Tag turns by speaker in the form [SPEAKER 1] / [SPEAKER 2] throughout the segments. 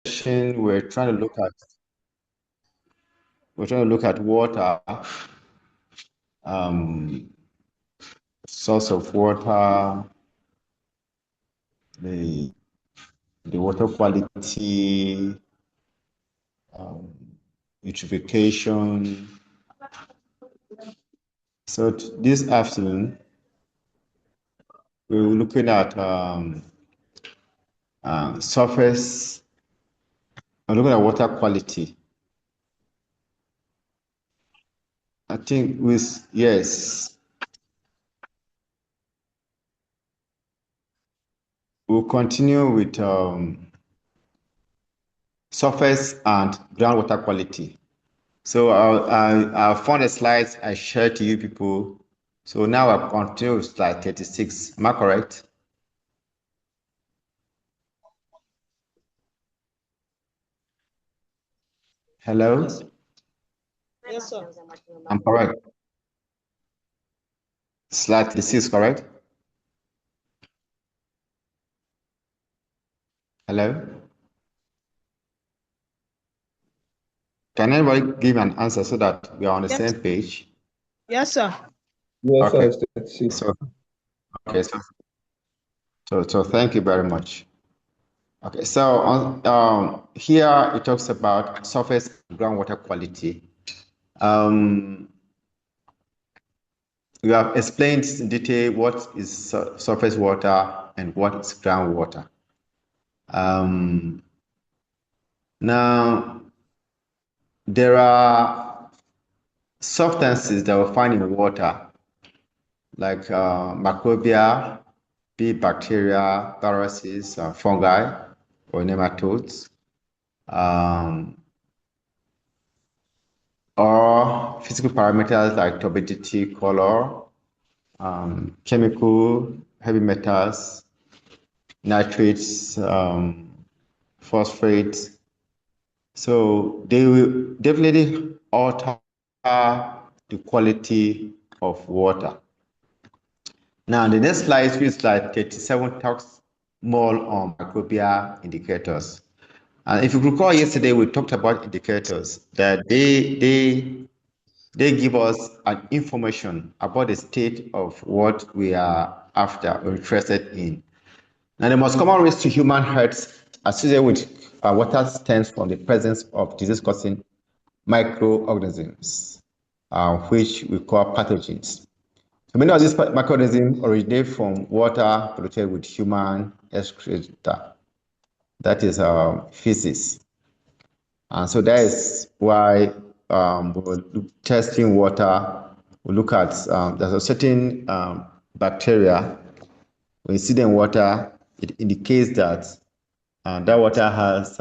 [SPEAKER 1] session, we're trying to look at water, source of water, the water quality, eutrophication. So this afternoon, we're looking at surface. We're looking at water quality. I think yes. We'll continue with surface and groundwater quality. So I found the slides I shared to you people. So now I continue with slide 36. Am I correct? Hello?
[SPEAKER 2] Yes, sir.
[SPEAKER 1] I'm correct. Slide 36, correct? Hello? Can anybody give an answer so that we are on the same page?
[SPEAKER 2] Yes, sir.
[SPEAKER 3] Yes,
[SPEAKER 1] Okay.
[SPEAKER 3] sir.
[SPEAKER 1] So thank you very much. Okay, so here it talks about surface and groundwater quality. We have explained in detail what is surface water and what is groundwater. Now, there are substances that we find in water, like microbia, be it bacteria, viruses, fungi, or nematodes, or physical parameters like turbidity, color, chemical, heavy metals, nitrates, phosphates. So they will definitely alter the quality of water. Now, the next slide, which is slide 37, talks more on microbial indicators. And if you recall yesterday, we talked about indicators that they give us an information about the state of what we are after or interested in. Now, the most common risk to human health associated with water stems from the presence of disease-causing microorganisms, which we call pathogens. So many of these microorganisms originate from water polluted with human excreta. That is feces. And so that is why we're testing water. We look at, there's a certain bacteria. When you see them in water, it indicates that that water has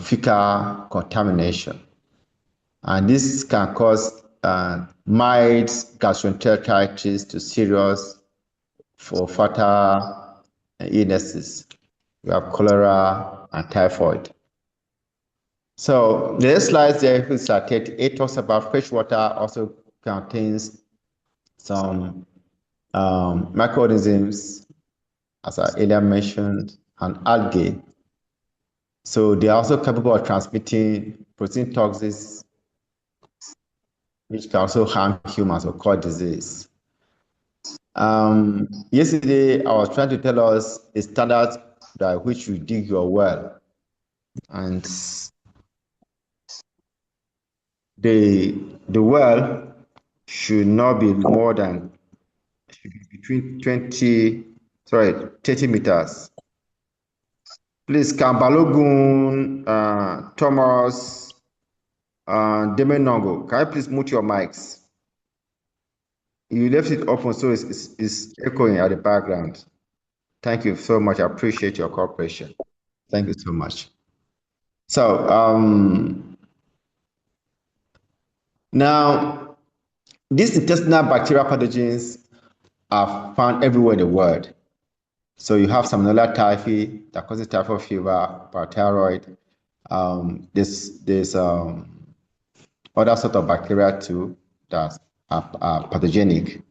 [SPEAKER 1] fecal contamination. And this can cause mild gastroenteritis to serious for fatal illnesses. We have cholera and typhoid. So the next slide there, which is at 38, talks about fresh water also contains some microorganisms, as I earlier mentioned, and algae. So they are also capable of transmitting protein toxins, which can also harm humans or cause disease. Yesterday, I was trying to tell us a standard by which you dig your well. And the well should not be more than between 30 meters. Please, Kambalogun, Thomas, Demenongo, can you please mute your mics? You left it open, so it's echoing at the background. Thank you so much. I appreciate your cooperation. Thank you so much. So now, these intestinal bacterial pathogens are found everywhere in the world. So you have Salmonella typhi that causes typhoid fever, parathyroid. There's other sort of bacteria too that are pathogenic.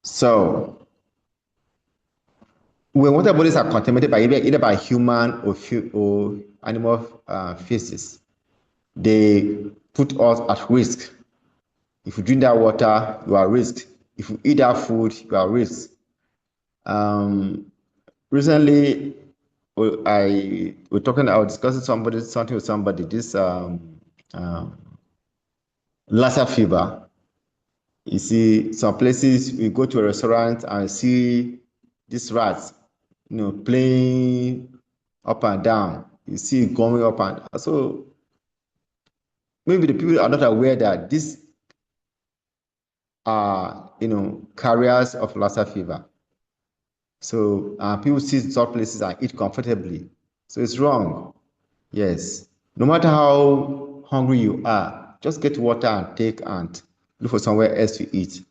[SPEAKER 1] So when water bodies are contaminated by either by human or animal feces, they put us at risk. If you drink that water, you are at risk. If you eat that food, you are at risk. Recently, I was discussing something with somebody. This Lassa fever. You see, some places we go to a restaurant and see these rats, playing up and down. You see it going up and down. So maybe the people are not aware that these are, carriers of Lassa fever. So people see such places and eat comfortably. So it's wrong. Yes. No matter how hungry you are, just get water and take and look for somewhere else to eat.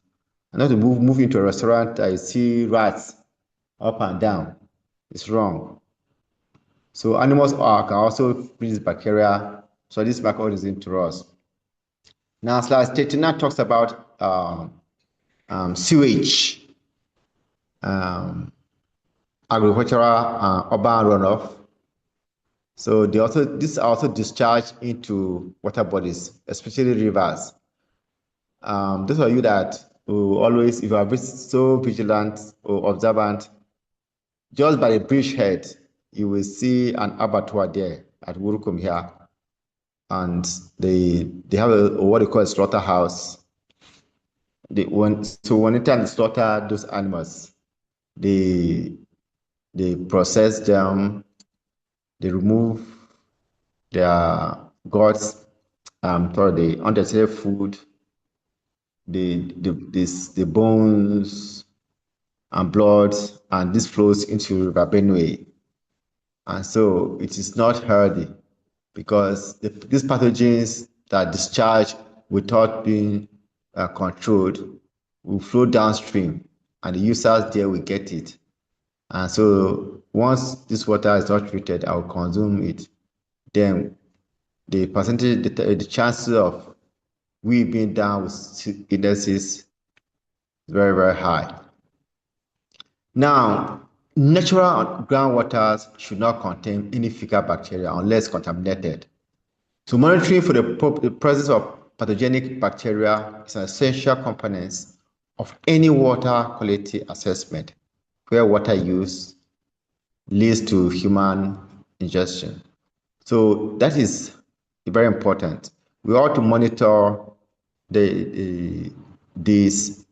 [SPEAKER 1] And not to move into a restaurant that you see rats up and down. It's wrong. So animals can also breed this bacteria. So this microorganism to us. Now, slide 39 talks about sewage, agricultural urban runoff. So these are also discharged into water bodies, especially rivers. Those of you that will always, if you are so vigilant or observant, just by the bridgehead, you will see an abattoir there at Wurukum here. And they have what they call a slaughterhouse. When anytime they slaughter those animals, they process them, they remove their guts, the undesirable food, the bones and blood, and this flows into River Benue. And so it is not healthy because these pathogens that discharge without being controlled will flow downstream, and the users there will get it. And so once this water is not treated, I will consume it. Then the percentage, the chances of we being down with ENS is very, very high. Now, natural groundwaters should not contain any fecal bacteria unless contaminated. So monitoring for the presence of pathogenic bacteria is an essential component of any water quality assessment where water use leads to human ingestion. So that is very important. We ought to monitor these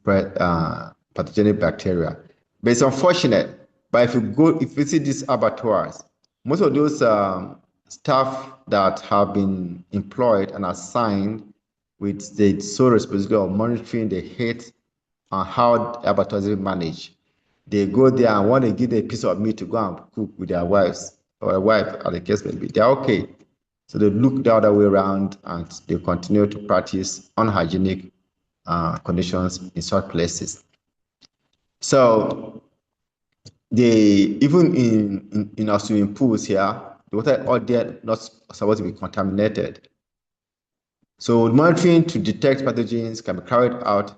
[SPEAKER 1] pathogenic bacteria. But it's unfortunate. But if you see these abattoirs, most of those staff that have been employed and assigned with the sole responsibility of monitoring the heat and how the abattoirs are managed, they go there and want to give them a piece of meat to go and cook with their wives or a wife, as the case may be. They're okay. So they look the other way around and they continue to practice unhygienic conditions in such places. So even in our swimming pools here, the water out there not supposed to be contaminated. So monitoring to detect pathogens can be carried out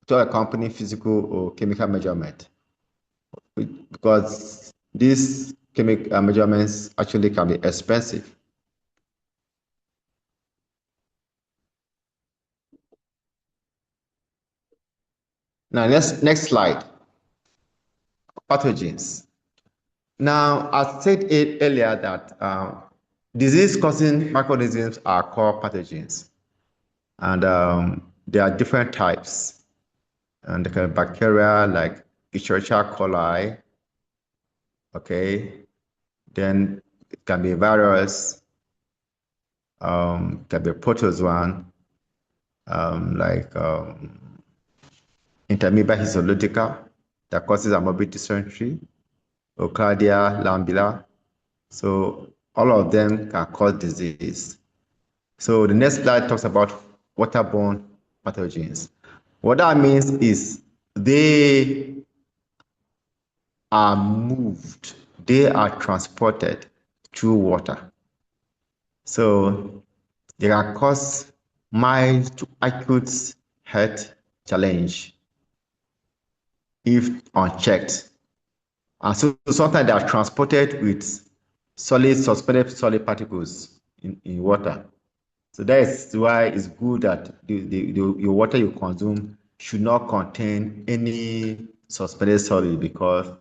[SPEAKER 1] without accompanying physical or chemical measurement, because these chemical measurements actually can be expensive. Now, next slide. Pathogens. Now, I said earlier that disease-causing microorganisms are called pathogens, and there are different types. And there can be bacteria like Escherichia coli. Okay, then it can be a virus. Can be a protozoan, like Entamoeba histolytica that causes amoebic dysentery, or Cladia lamblia. So all of them can cause disease. So the next slide talks about waterborne pathogens. What that means is they are moved, they are transported through water. So they can cause mild to acute health challenge if unchecked. And so sometimes they are transported with suspended solid particles in water. So that is why it's good that your water you consume should not contain any suspended solid, because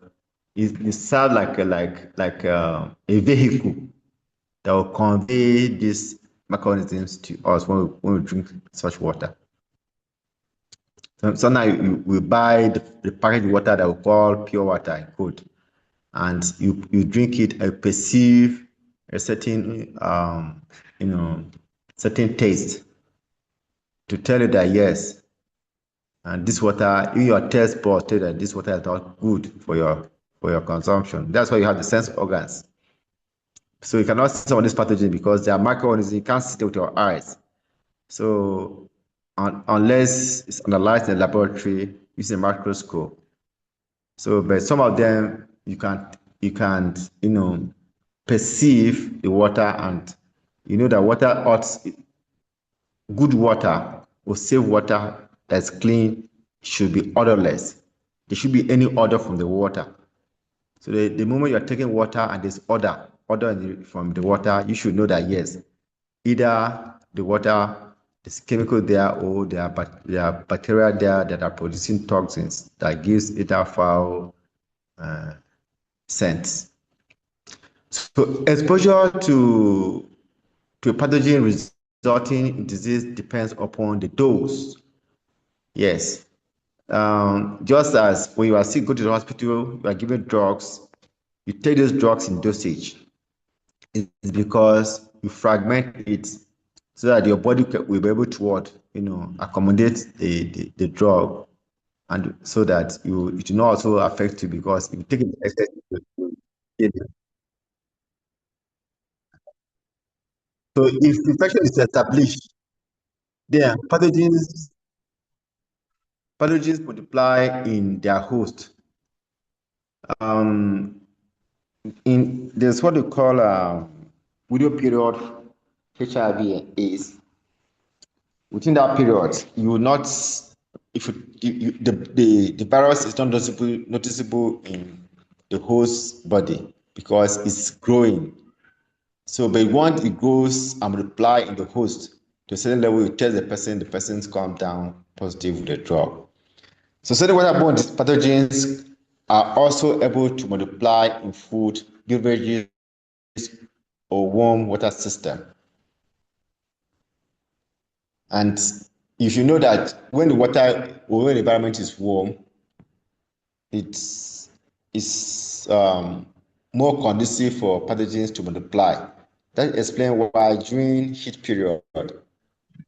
[SPEAKER 1] it serves like a vehicle that will convey these microorganisms to us when we drink such water. So now we buy the packaged water that we call pure water in code, and you drink it and perceive a certain certain taste to tell you that yes, and this water, in your taste buds tell you that this water is not good for your consumption. That's why you have the sense organs. So you cannot see some of these pathogens because they are microorganisms. You can't see them with your eyes. So unless it's analyzed in a laboratory using a microscope. So, but some of them you can perceive the water, and you know that water ought good water or safe water that's clean should be odorless. There should be any odor from the water. So the moment you're taking water and there's odor from the water, you should know that yes, either the water, there's chemical there, or there are bacteria there that are producing toxins that gives it a foul scent. So exposure to a pathogen resulting in disease depends upon the dose. Yes. Just as when you are sick, go to the hospital, you are given drugs, you take those drugs in dosage. It's because you fragment it so that your body will be able to accommodate the drug, and so that it will not also affect you, because if you take it in excess, so if infection is established, then pathogens multiply in their host. There's what we call window period HIV is. Within that period, you will not, if the virus is not noticeable in the host body because it's growing. So, but once it grows and multiply in the host to a certain level, you test the person's come down positive with the drug. So certain waterborne pathogens are also able to multiply in food, beverages, or warm water system. And you should know that when the water or when the environment is warm, it's more conducive for pathogens to multiply. That explains why during heat period,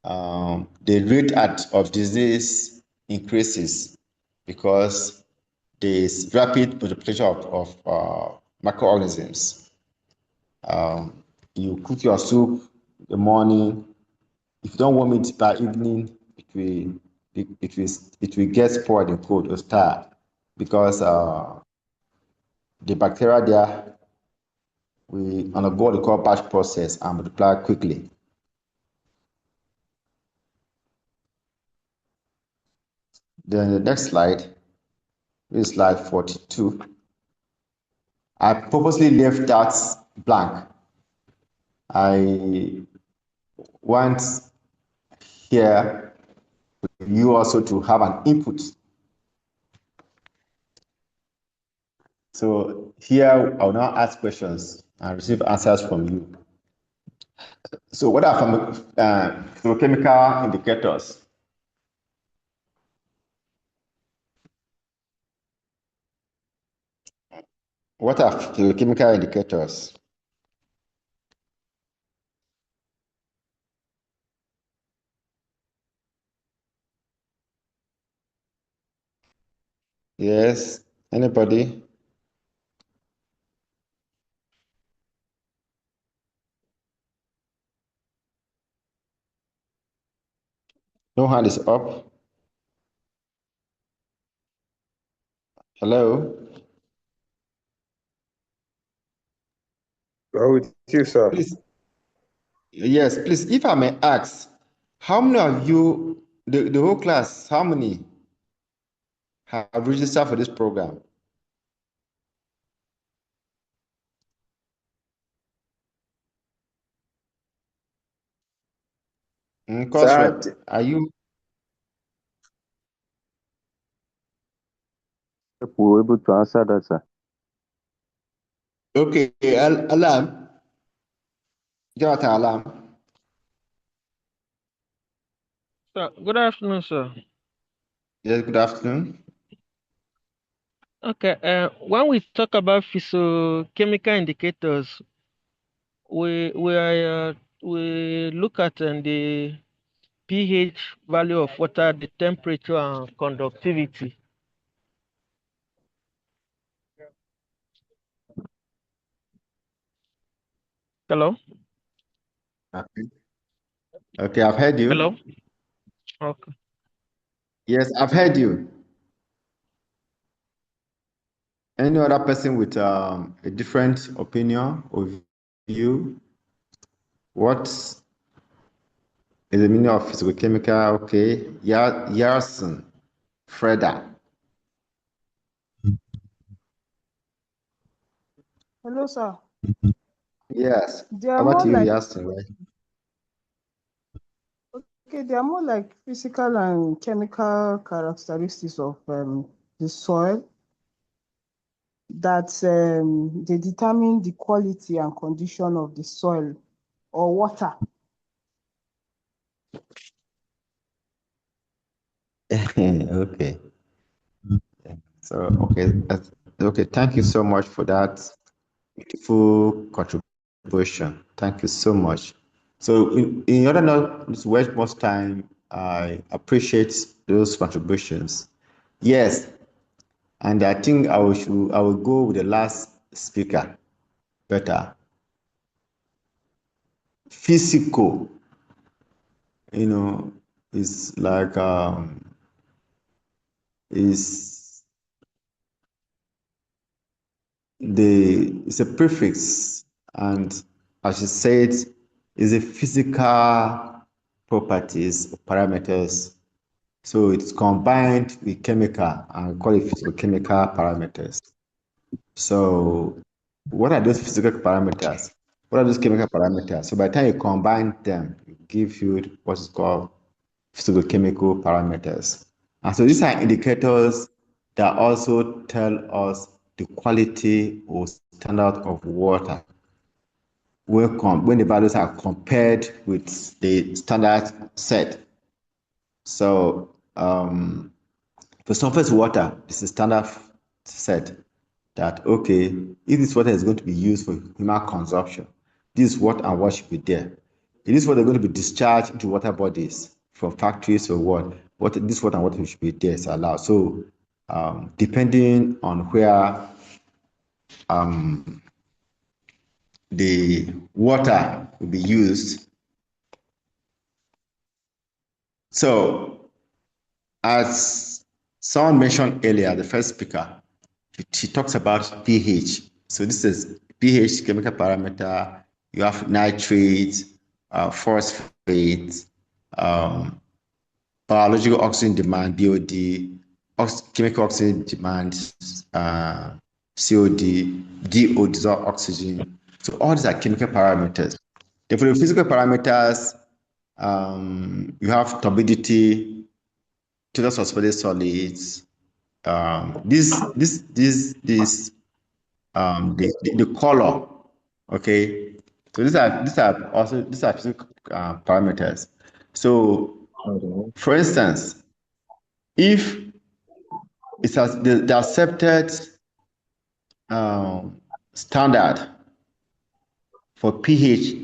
[SPEAKER 1] the rate of disease increases, because there is rapid multiplication of microorganisms. You cook your soup in the morning. If you don't warm it by evening, it will get spoiled and cold or start, because the bacteria there will undergo what they call batch process and multiply quickly. Then the next slide is slide 42. I purposely left that blank. I want here you also to have an input. So here I will now ask questions and receive answers from you. So what are physicochemical indicators? What are physicochemical indicators? Yes, anybody? No hand is up. Hello?
[SPEAKER 3] With you, sir.
[SPEAKER 1] Please, yes, please, if I may ask, how many of you, the whole class, how many have registered for this program? Course rep, are you
[SPEAKER 3] able to answer that, sir?
[SPEAKER 1] okay? Alarm, Jonathan Alarm.
[SPEAKER 4] Sir, good afternoon, sir.
[SPEAKER 1] Yes, good afternoon.
[SPEAKER 4] Okay, when we talk about physiochemical indicators, we look at the pH value of water, the temperature, and conductivity. Hello.
[SPEAKER 1] Okay. Okay, I've heard you.
[SPEAKER 4] Hello. Okay.
[SPEAKER 1] Yes, I've heard you. Any other person with a different opinion or view? What is the meaning of physicochemical? Okay, Yarson, Freda.
[SPEAKER 2] Hello, sir.
[SPEAKER 1] Yes.
[SPEAKER 2] They are
[SPEAKER 1] Over
[SPEAKER 2] more
[SPEAKER 1] to you,
[SPEAKER 2] like
[SPEAKER 1] Yarson, right?
[SPEAKER 2] okay. They are more like physical and chemical characteristics of the soil that they determine the quality and condition of the soil or water.
[SPEAKER 1] Okay. So, okay. Thank you so much for that beautiful contribution. Thank you so much. So, in order not to waste much time, I appreciate those contributions. Yes, and I think I will go with the last speaker better. Physical, is like is it's a prefix, and as you said, is a physical properties or parameters. So it's combined with chemical and call it physicochemical parameters. So what are those physical parameters? What are those chemical parameters? So by the time you combine them, it gives you what is called physicochemical parameters. And so these are indicators that also tell us the quality or standard of water when the values are compared with the standard set. So for surface water, it's a standard set that, okay, if this water is going to be used for human consumption, this is what and what should be there. It is what they're going to be discharged into water bodies from factories or what this water and what should be there is allowed. So depending on where the water will be used. So as someone mentioned earlier, the first speaker, she talks about pH. So this is pH chemical parameter. You have nitrates, phosphate, biological oxygen demand, BOD, chemical oxygen demand, COD, DO, dissolved oxygen. So all these are chemical parameters. Then for the physical parameters, you have turbidity, total suspended solids. The color. Okay, so these are physical parameters. So, for instance, if it's the accepted standard for pH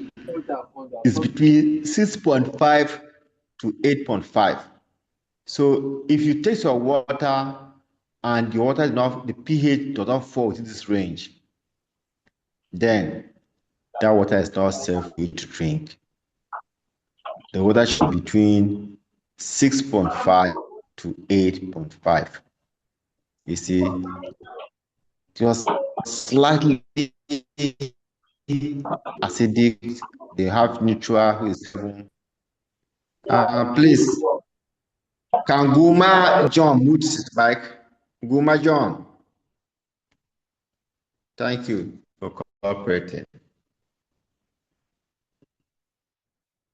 [SPEAKER 1] is between 6.5 to 8.5. So if you take your water and your water is not, the pH does not fall within this range, then that water is not safe for you to drink. The water should be between 6.5 to 8.5. You see, just slightly acidic. They have neutral who is 7. Please, can Guma John mute his mic? Guma John, thank you for cooperating.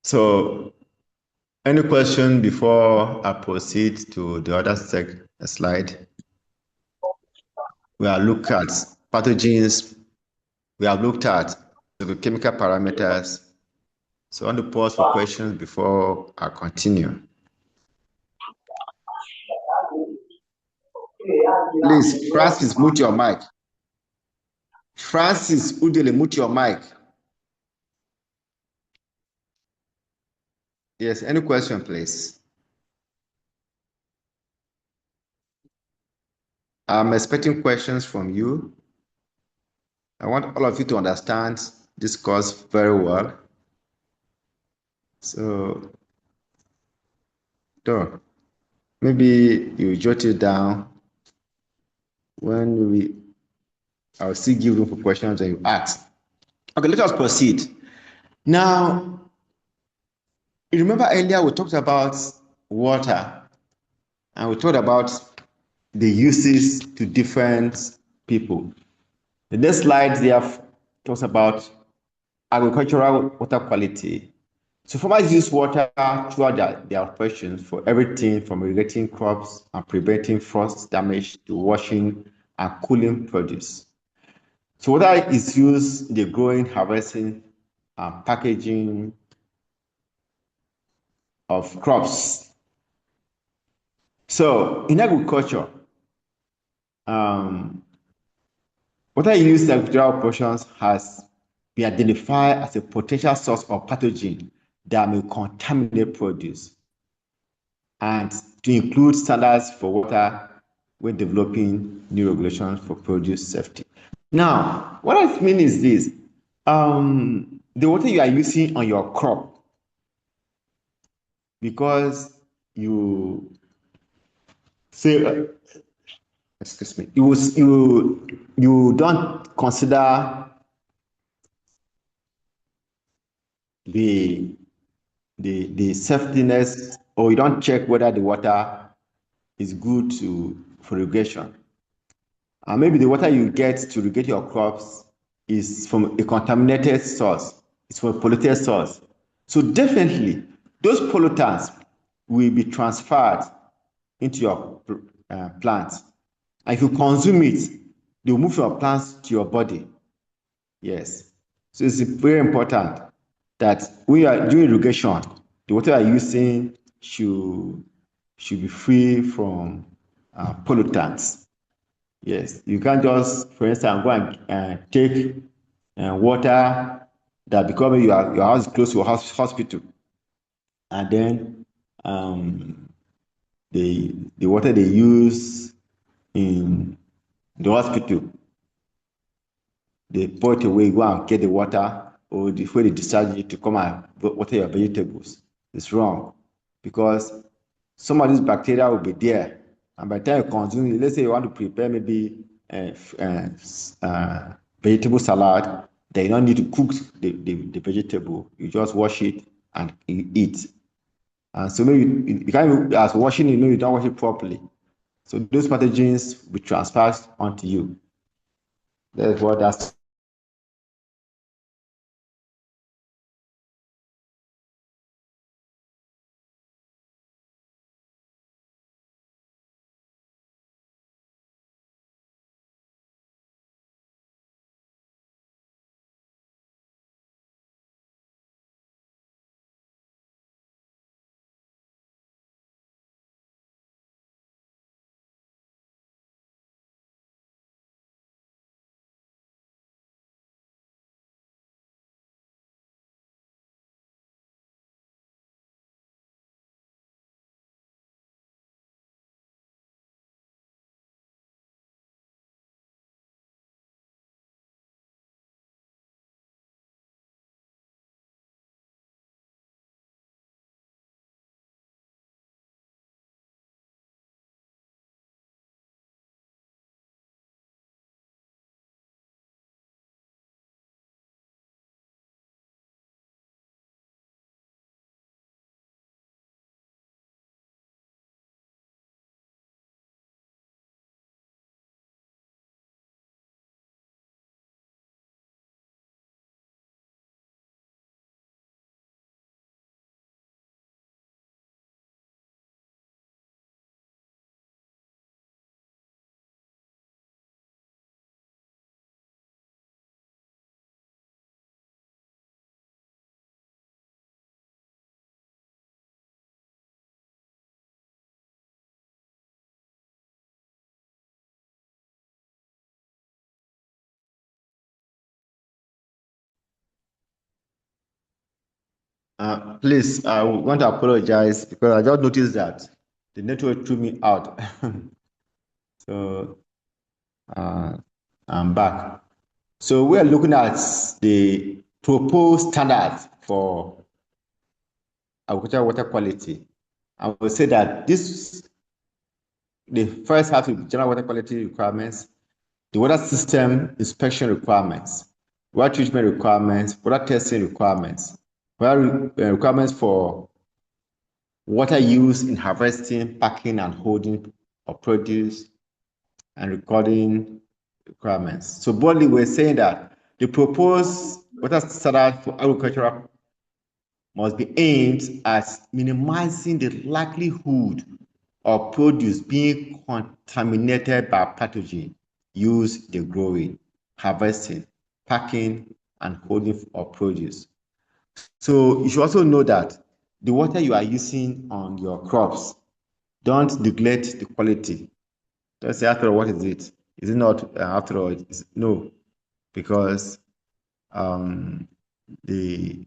[SPEAKER 1] So Any question before I proceed to the other slide? We have looked at pathogens. We have looked at the chemical parameters. So I want to pause for questions before I continue. Please, Francis, mute your mic. Francis Udele, mute your mic. Yes, any question, please? I'm expecting questions from you. I want all of you to understand this course very well. So, maybe you jot it down. I'll still give room for questions and you ask. Okay, let us proceed. Now, you remember earlier we talked about water and we talked about the uses to different people. The next slide there talks about agricultural water quality. So farmers use water throughout their operations for everything from irrigating crops and preventing frost damage to washing and cooling produce. So water is used in the growing, harvesting, and packaging of crops. So in agriculture, water used in agricultural operations has been identified as a potential source of pathogen that may contaminate produce, and to include standards for water when developing new regulations for produce safety. Now, what I mean is this: the water you are using on your crop, because you say, excuse me, you don't consider the safetiness, or you don't check whether the water is good for irrigation. And maybe the water you get to irrigate your crops is from a contaminated source, it's from a polluted source. So definitely, those pollutants will be transferred into your plants. And if you consume it, they will move your plants to your body. Yes. So it's very important that when you are doing irrigation, the water you are using should be free from pollutants. Yes, you can't just, for instance, go and take water that, because your house is close to a hospital, and then the water they use in the hospital, they pour it away, go and get the water, or before they discharge it to come and water your vegetables. It's wrong, because some of these bacteria will be there, and by the time you consume it, let's say you want to prepare maybe vegetable salad, then you don't need to cook the vegetable. You just wash it and you eat. And so maybe you can't, as washing it, you don't wash it properly. So those pathogens will be transferred onto you. That's what that's Please, I want to apologize because I just noticed that the network threw me out. So I'm back. So we are looking at the proposed standards for agricultural water quality. I will say that the first half is general water quality requirements, the water system inspection requirements, water treatment requirements, water testing requirements, water requirements for water use in harvesting, packing, and holding of produce, and recording requirements. So broadly, we're saying that the proposed water standard for agricultural must be aimed at minimizing the likelihood of produce being contaminated by pathogen used in the growing, harvesting, packing, and holding of produce. So you should also know that the water you are using on your crops, don't neglect the quality. Don't say, after all, what is it? Is it not, after all, no, because the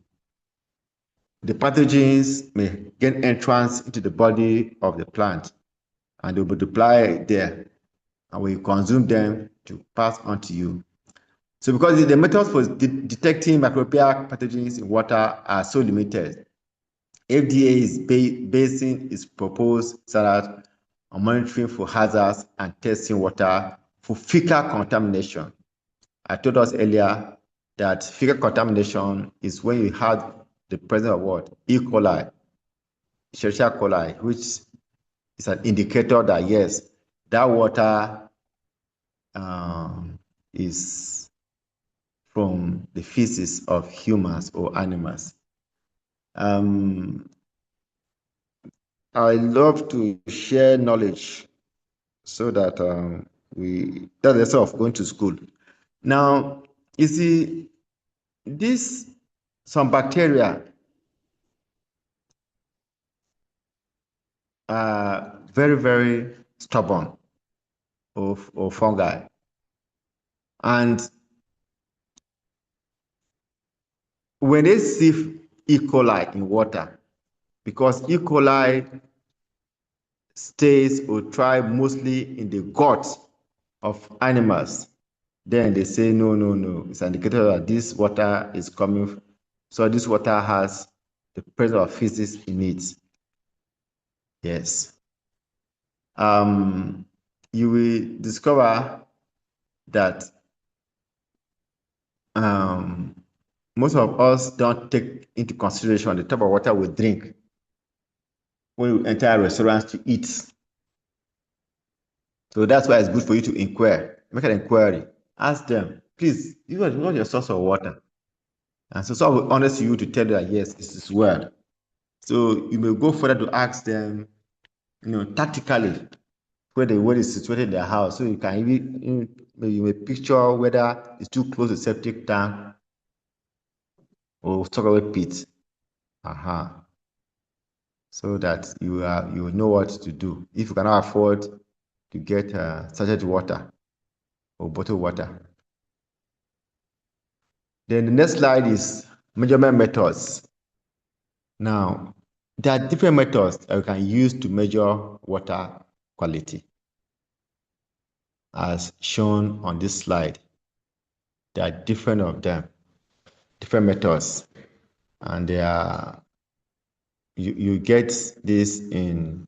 [SPEAKER 1] pathogens may gain entrance into the body of the plant and they will multiply there, and when you consume them to pass on to you. So because the methods for detecting microbial pathogens in water are so limited, FDA is basing its proposed standard on monitoring for hazards and testing water for fecal contamination. I told us earlier that fecal contamination is when you had the presence of what? E. coli, Escherichia coli, which is an indicator that yes, that water is from the feces of humans or animals. I love to share knowledge so that that's the sort of going to school. Now, you see, some bacteria are very, very stubborn or fungi. And when they see E. coli in water, because E. coli stays or thrive mostly in the gut of animals, then they say, no, no, no. It's an indicator that this water is coming. So this water has the presence of feces in it. Yes. You will discover that most of us don't take into consideration the type of water we drink when we enter restaurants to eat. So that's why it's good for you to inquire. Make an inquiry. Ask them, please, what's your source of water? And so someone will honest you to tell you that yes, this is well. So you may go further to ask them, tactically, where the water is situated in their house. So you can even you may picture whether it's too close to septic tank or stockaway pit. So that you know what to do if you cannot afford to get sachet water or bottled water. Then the next slide is measurement methods. Now, there are different methods that you can use to measure water quality. As shown on this slide, there are different of them, different methods, and they are you get this in.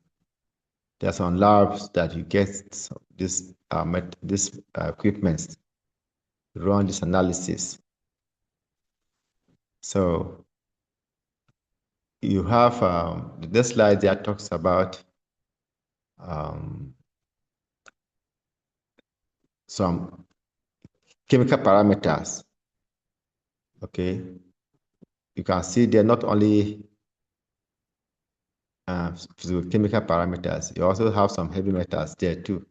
[SPEAKER 1] There are some labs that you get this equipment to run this analysis. So you have the slide there talks about some chemical parameters. Okay, you can see they're not only chemical parameters, you also have some heavy metals there too.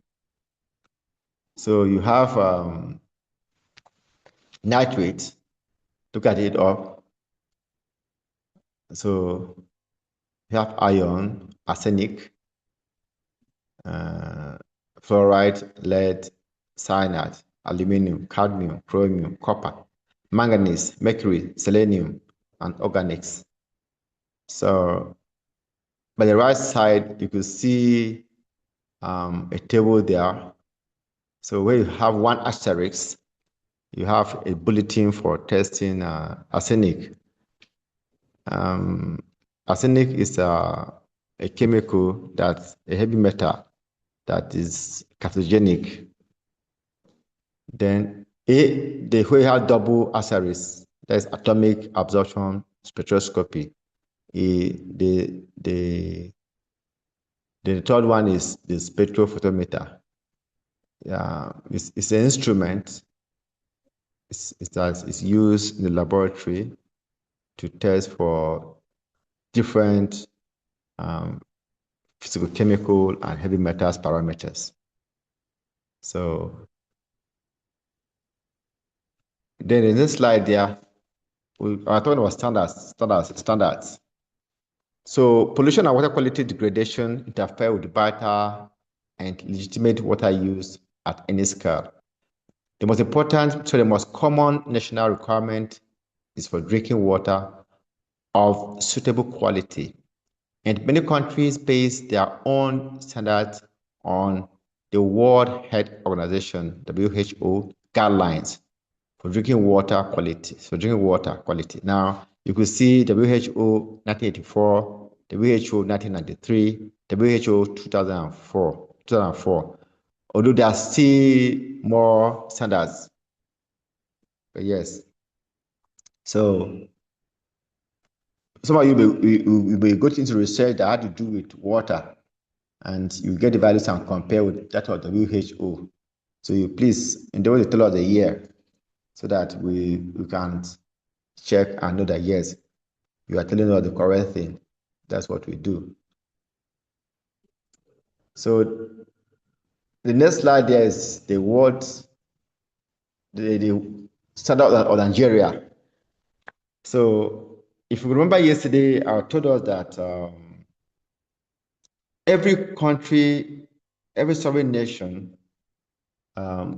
[SPEAKER 1] So you have nitrate, look at it up. So you have iron, arsenic, fluoride, lead, cyanide, aluminum, cadmium, chromium, copper, manganese, mercury, selenium, and organics. So by the right side, you could see a table there. So where you have one asterisk, you have a bulletin for testing arsenic. Arsenic is a chemical that's a heavy metal that is carcinogenic. Then the where you have double asterisk, that's atomic absorption spectroscopy. The third one is the spectrophotometer. It's an instrument. It's used in the laboratory to test for different physical, chemical, and heavy metals parameters. So then in this slide there, we are talking about standards. So pollution and water quality degradation interfere with vital and legitimate water use at any scale. The most common national requirement is for drinking water of suitable quality. And many countries base their own standards on the World Health Organization, WHO, guidelines for drinking water quality. Now, you could see WHO 1984, WHO 1993, WHO 2004. Although there are still more standards. But yes. So some of you will be going into research that had to do with water, and you get the values and compare with that of WHO. So you please endeavor to tell us the year so that we can check and know that yes, you are telling us the correct thing. That's what we do. So the next slide there is the standard of Nigeria. So if you remember yesterday, I told us that every country, every sovereign nation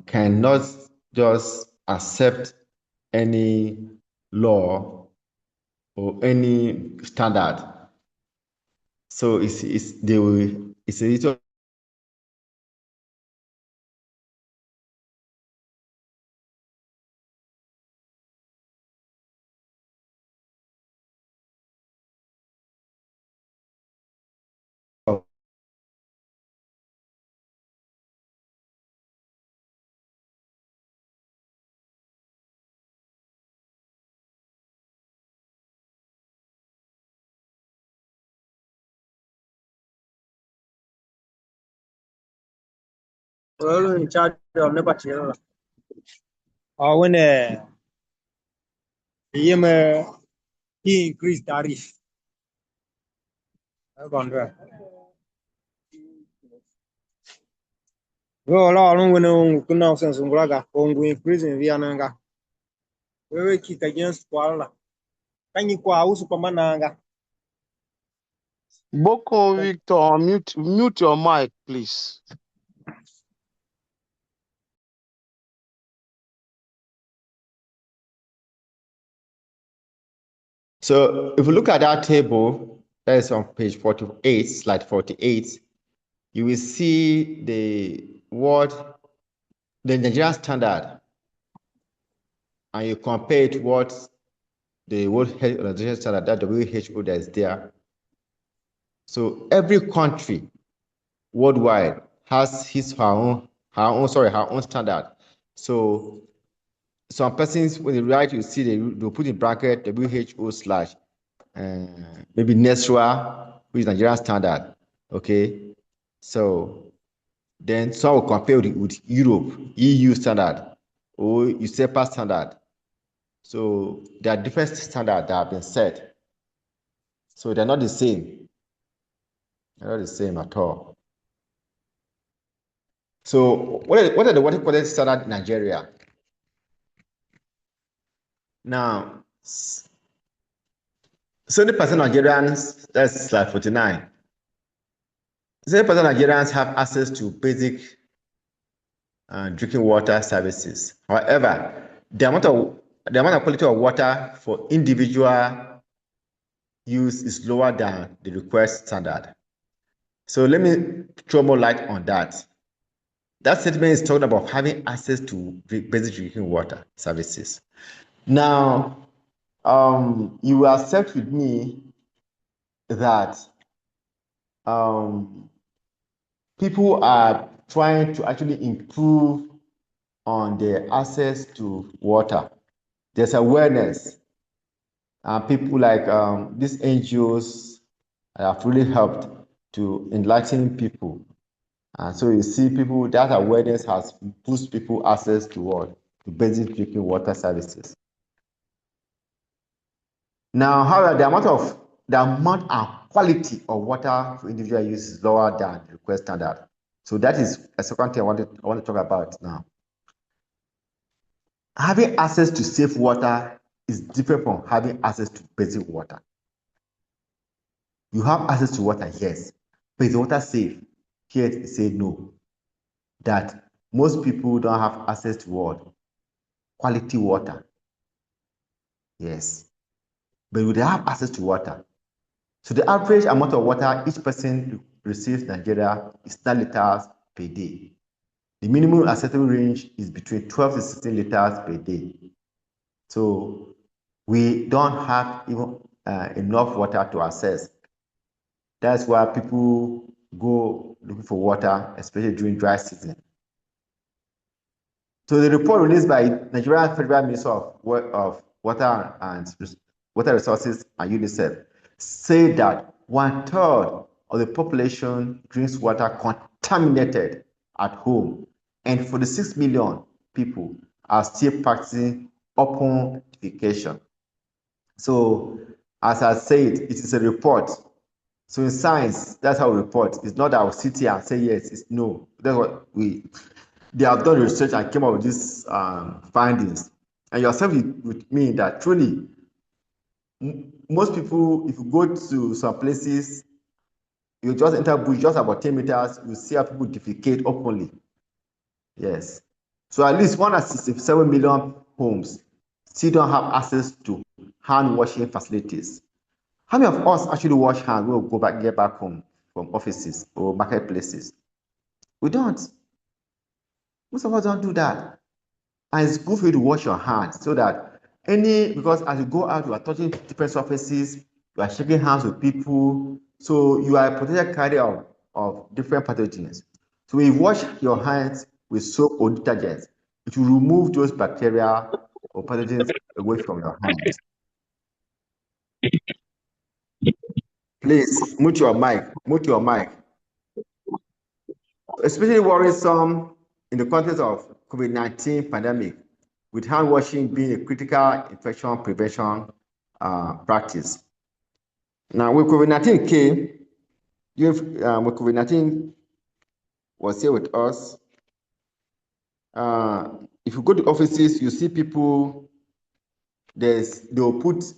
[SPEAKER 1] cannot just accept any law or any standard. So it's a little
[SPEAKER 5] Well, in charge of the material. Or when he increased tariff. Well, I don't know when now since Unglaga, Congo increasing Viananga. We kick against Kuala. Can you qua Supermananga?
[SPEAKER 6] Boko Victor, mute your mic, please.
[SPEAKER 1] So if you look at that table, that is on page 48, slide 48, you will see the Nigerian standard, and you compare it what the World Health Organization standard, that WHO that is there. So every country worldwide has her own standard. So some persons, when they write, you see they'll put in bracket WHO slash maybe NESRA, which is Nigerian standard. Okay. So then some will compare with Europe, EU standard, or USEPA standard. So there are different standards that have been set. So they're not the same. They're not the same at all. So what are the water quality standards in Nigeria? Now, 70% Nigerians, that's slide 49. 70% Nigerians have access to basic drinking water services. However, the amount of quality of water for individual use is lower than the request standard. So let me throw more light on that. That statement is talking about having access to basic drinking water services. Now, you will accept with me that people are trying to actually improve on their access to water. There's awareness. People like these NGOs have really helped to enlighten people. And so you see people, that awareness has boosted people access to what? To basic drinking water services. Now, however, the amount and quality of water for individual use is lower than the request standard. So that is a second thing I want to talk about now. Having access to safe water is different from having access to basic water. You have access to water, yes, but is the water safe? Here it say no. That most people don't have access to what? Quality water. Yes, but they have access to water. So the average amount of water each person receives in Nigeria is 9 liters per day. The minimum acceptable range is between 12 to 16 liters per day. So we don't have even enough water to access. That's why people go looking for water, especially during dry season. So the report released by Nigerian Federal Ministry of Water and Water Resources and UNICEF say that 1/3 of the population drinks water contaminated at home, and 46 million people are still practicing open defecation. So, as I said, it is a report. So in science, that's how we report. It's not that we sit here and say yes, it's no. That's what they have done research and came up with these findings. And yourself with me that truly, most people, if you go to some places, you just enter bush just about 10 meters, you see how people defecate openly. Yes. So at least 167 million homes still don't have access to hand washing facilities. How many of us actually wash hands when we get back home from offices or marketplaces? We don't. Most of us don't do that. And it's good for you to wash your hands so that because as you go out, you are touching different surfaces, you are shaking hands with people, so you are a potential carrier of different pathogens. So when you wash your hands with soap or detergent, it will remove those bacteria or pathogens away from your hands. Please, mute your mic. Especially worrisome in the context of COVID-19 pandemic, with hand washing being a critical infection prevention practice. Now, when COVID-19 came, when COVID-19 was here with us, if you go to offices, you see people, they'll put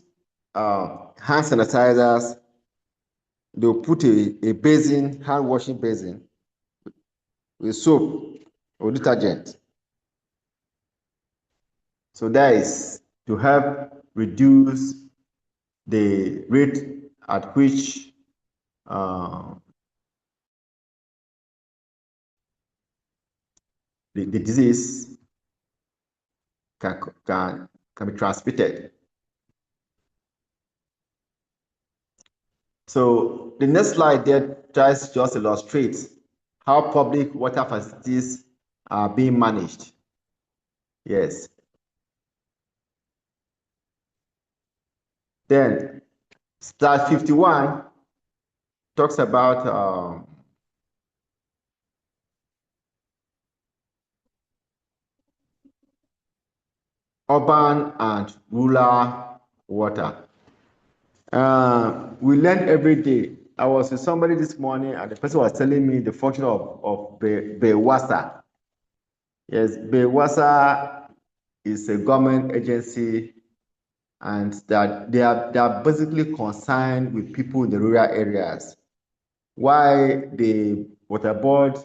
[SPEAKER 1] hand sanitizers, they'll put a basin, hand washing basin with soap or detergent. So that is to help reduce the rate at which the disease can be transmitted. So the next slide there tries to just illustrate how public water facilities are being managed. Yes. Then slide 51 talks about urban and rural water. We learn every day. I was with somebody this morning and the person was telling me the function of BEWASA. Yes, BEWASA is a government agency and that they are basically concerned with people in the rural areas. Why the water board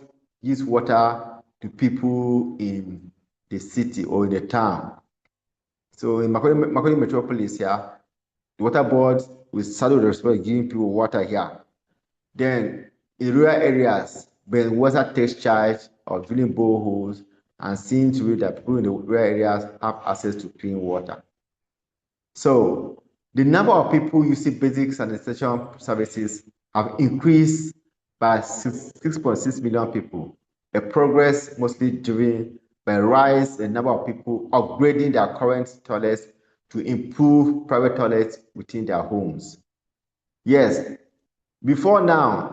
[SPEAKER 1] gives water to people in the city or in the town. So in Macaulay Metropolis here, the water board will saddle the responsibility of giving people water here. Then in rural areas, when water takes charge of drilling boreholes and seeing to it that people in the rural areas have access to clean water. So the number of people using basic sanitation services have increased by 6.6 million people, a progress mostly driven by a rise in the number of people upgrading their current toilets to improve private toilets within their homes. Yes, before now,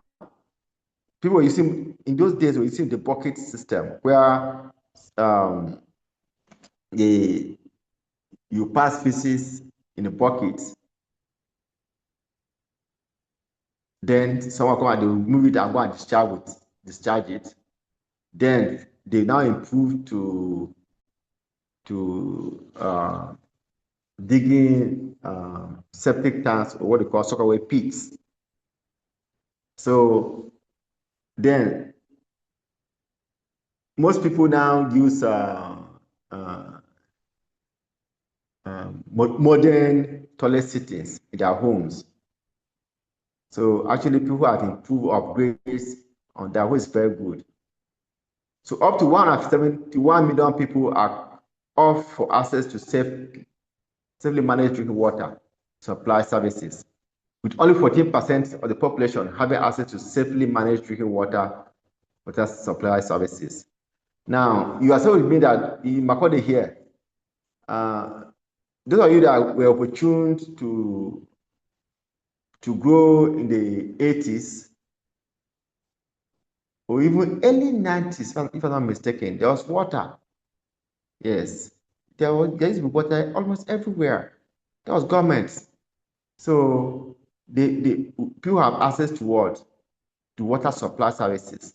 [SPEAKER 1] people were using, in those days, were using the bucket system where you pass feces in a bucket, then someone come and they will move it and go and discharge it. Then they now improve to digging septic tanks, or what they call soakaway pits. So then most people now use modern toilet systems in their homes. So actually people have improved upgrades on that, which is very good. So up to 171 million people are off for access to safely managed drinking water supply services, with only 14% of the population having access to safely managed drinking water supply services. Now, you are saying with me that in Makode here, those of you that were opportune to grow in the 80s or even early 90s, if I'm not mistaken, there was water. Yes, there used to be water almost everywhere. There was government. So the people have access to what? To water supply services.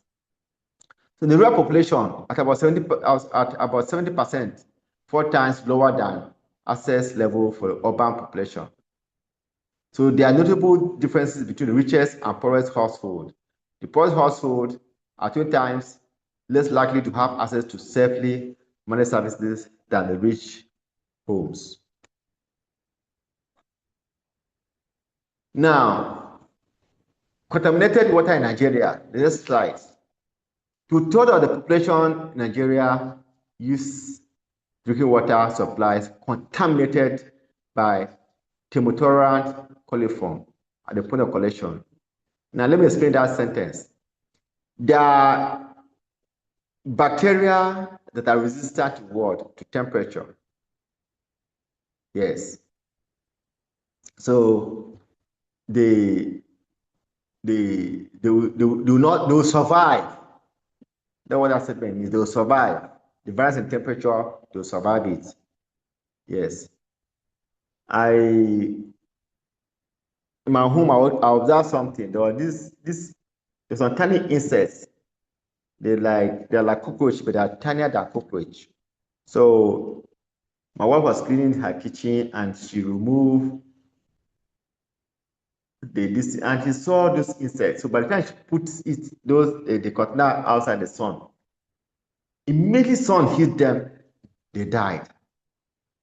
[SPEAKER 1] So the rural population at about 70%, 4 times lower than access level for the urban population. So there are notable differences between the richest and poorest household. The poorest household are 2 times less likely to have access to safely managed services than the rich homes. Now, contaminated water in Nigeria, the next slide. 2/3 of the population in Nigeria use drinking water supplies contaminated by thermotolerant coliform at the point of collection. Now, let me explain that sentence. There are bacteria that are resistant to what? To temperature. Yes. So they will survive. That's what that statement means. They will survive. The variance in temperature, they will survive it. Yes. In my home, I observed something. There was there's some tiny insects. They're like cockroach, but they're tinier than cockroach. So my wife was cleaning her kitchen and she removed this, and she saw those insects. So by the time she puts the container outside the sun, immediately sun hit them, they died.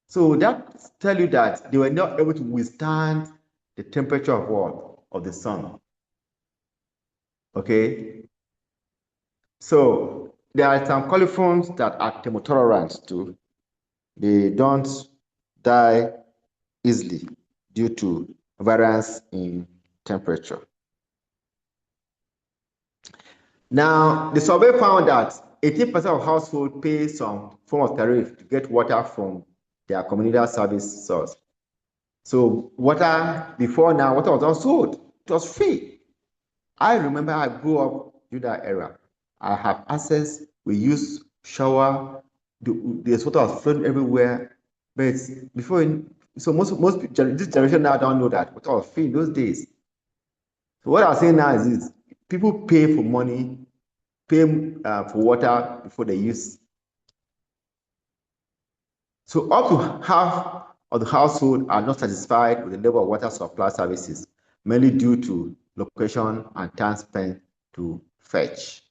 [SPEAKER 1] So that tells you that they were not able to withstand the temperature of what? Of the sun. Okay. So there are some coliforms that are thermotolerant too. They don't die easily due to variance in temperature. Now, the survey found that 18% of households pay some form of tariff to get water from their communal service source. So water, before now, water was not sold. It was free. I remember I grew up during that era. I have access. We use shower. There's water was flowing everywhere. But before, so most this generation now don't know that water was free in those days. So what I'm saying now is this: people pay for money, pay for water before they use. So up to half of the household are not satisfied with the level of water supply services, mainly due to location and time spent to fetch.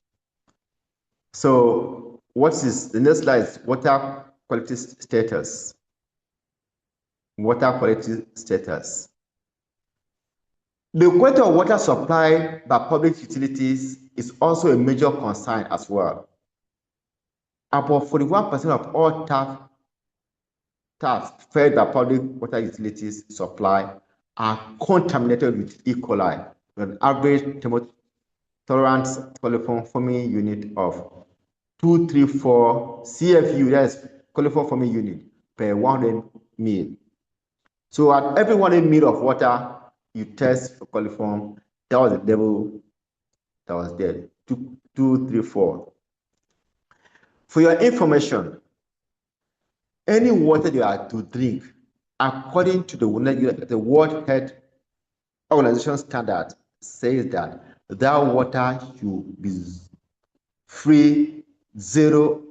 [SPEAKER 1] So what is the next slide is water quality status. Water quality status. The quality of water supplied by public utilities is also a major concern as well. About 41% of all taps fed by public water utilities supply are contaminated with E. coli, with an average tolerant coliform forming unit of 234 CFU, that's coliform forming unit, per 100 ml. So at every 100 ml of water you test for coliform, that was the level that was there, 234. For your information, any water you are to drink, according to the World Health Organization standard, says that that water should be free, zero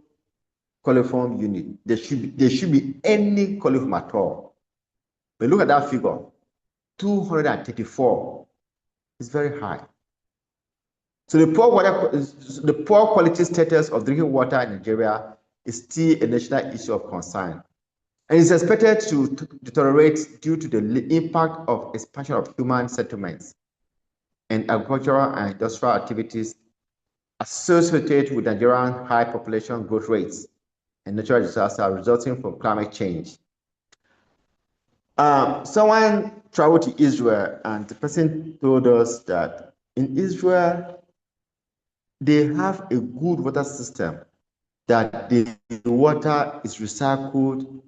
[SPEAKER 1] coliform unit. There should be any coliform at all. But look at that figure, 234. It's very high. So the poor quality status of drinking water in Nigeria is still a national issue of concern, and is expected to deteriorate due to the impact of expansion of human settlements and agricultural and industrial activities associated with Nigerian high population growth rates and natural disasters resulting from climate change. Someone traveled to Israel, and the person told us that in Israel, they have a good water system, that the water is recycled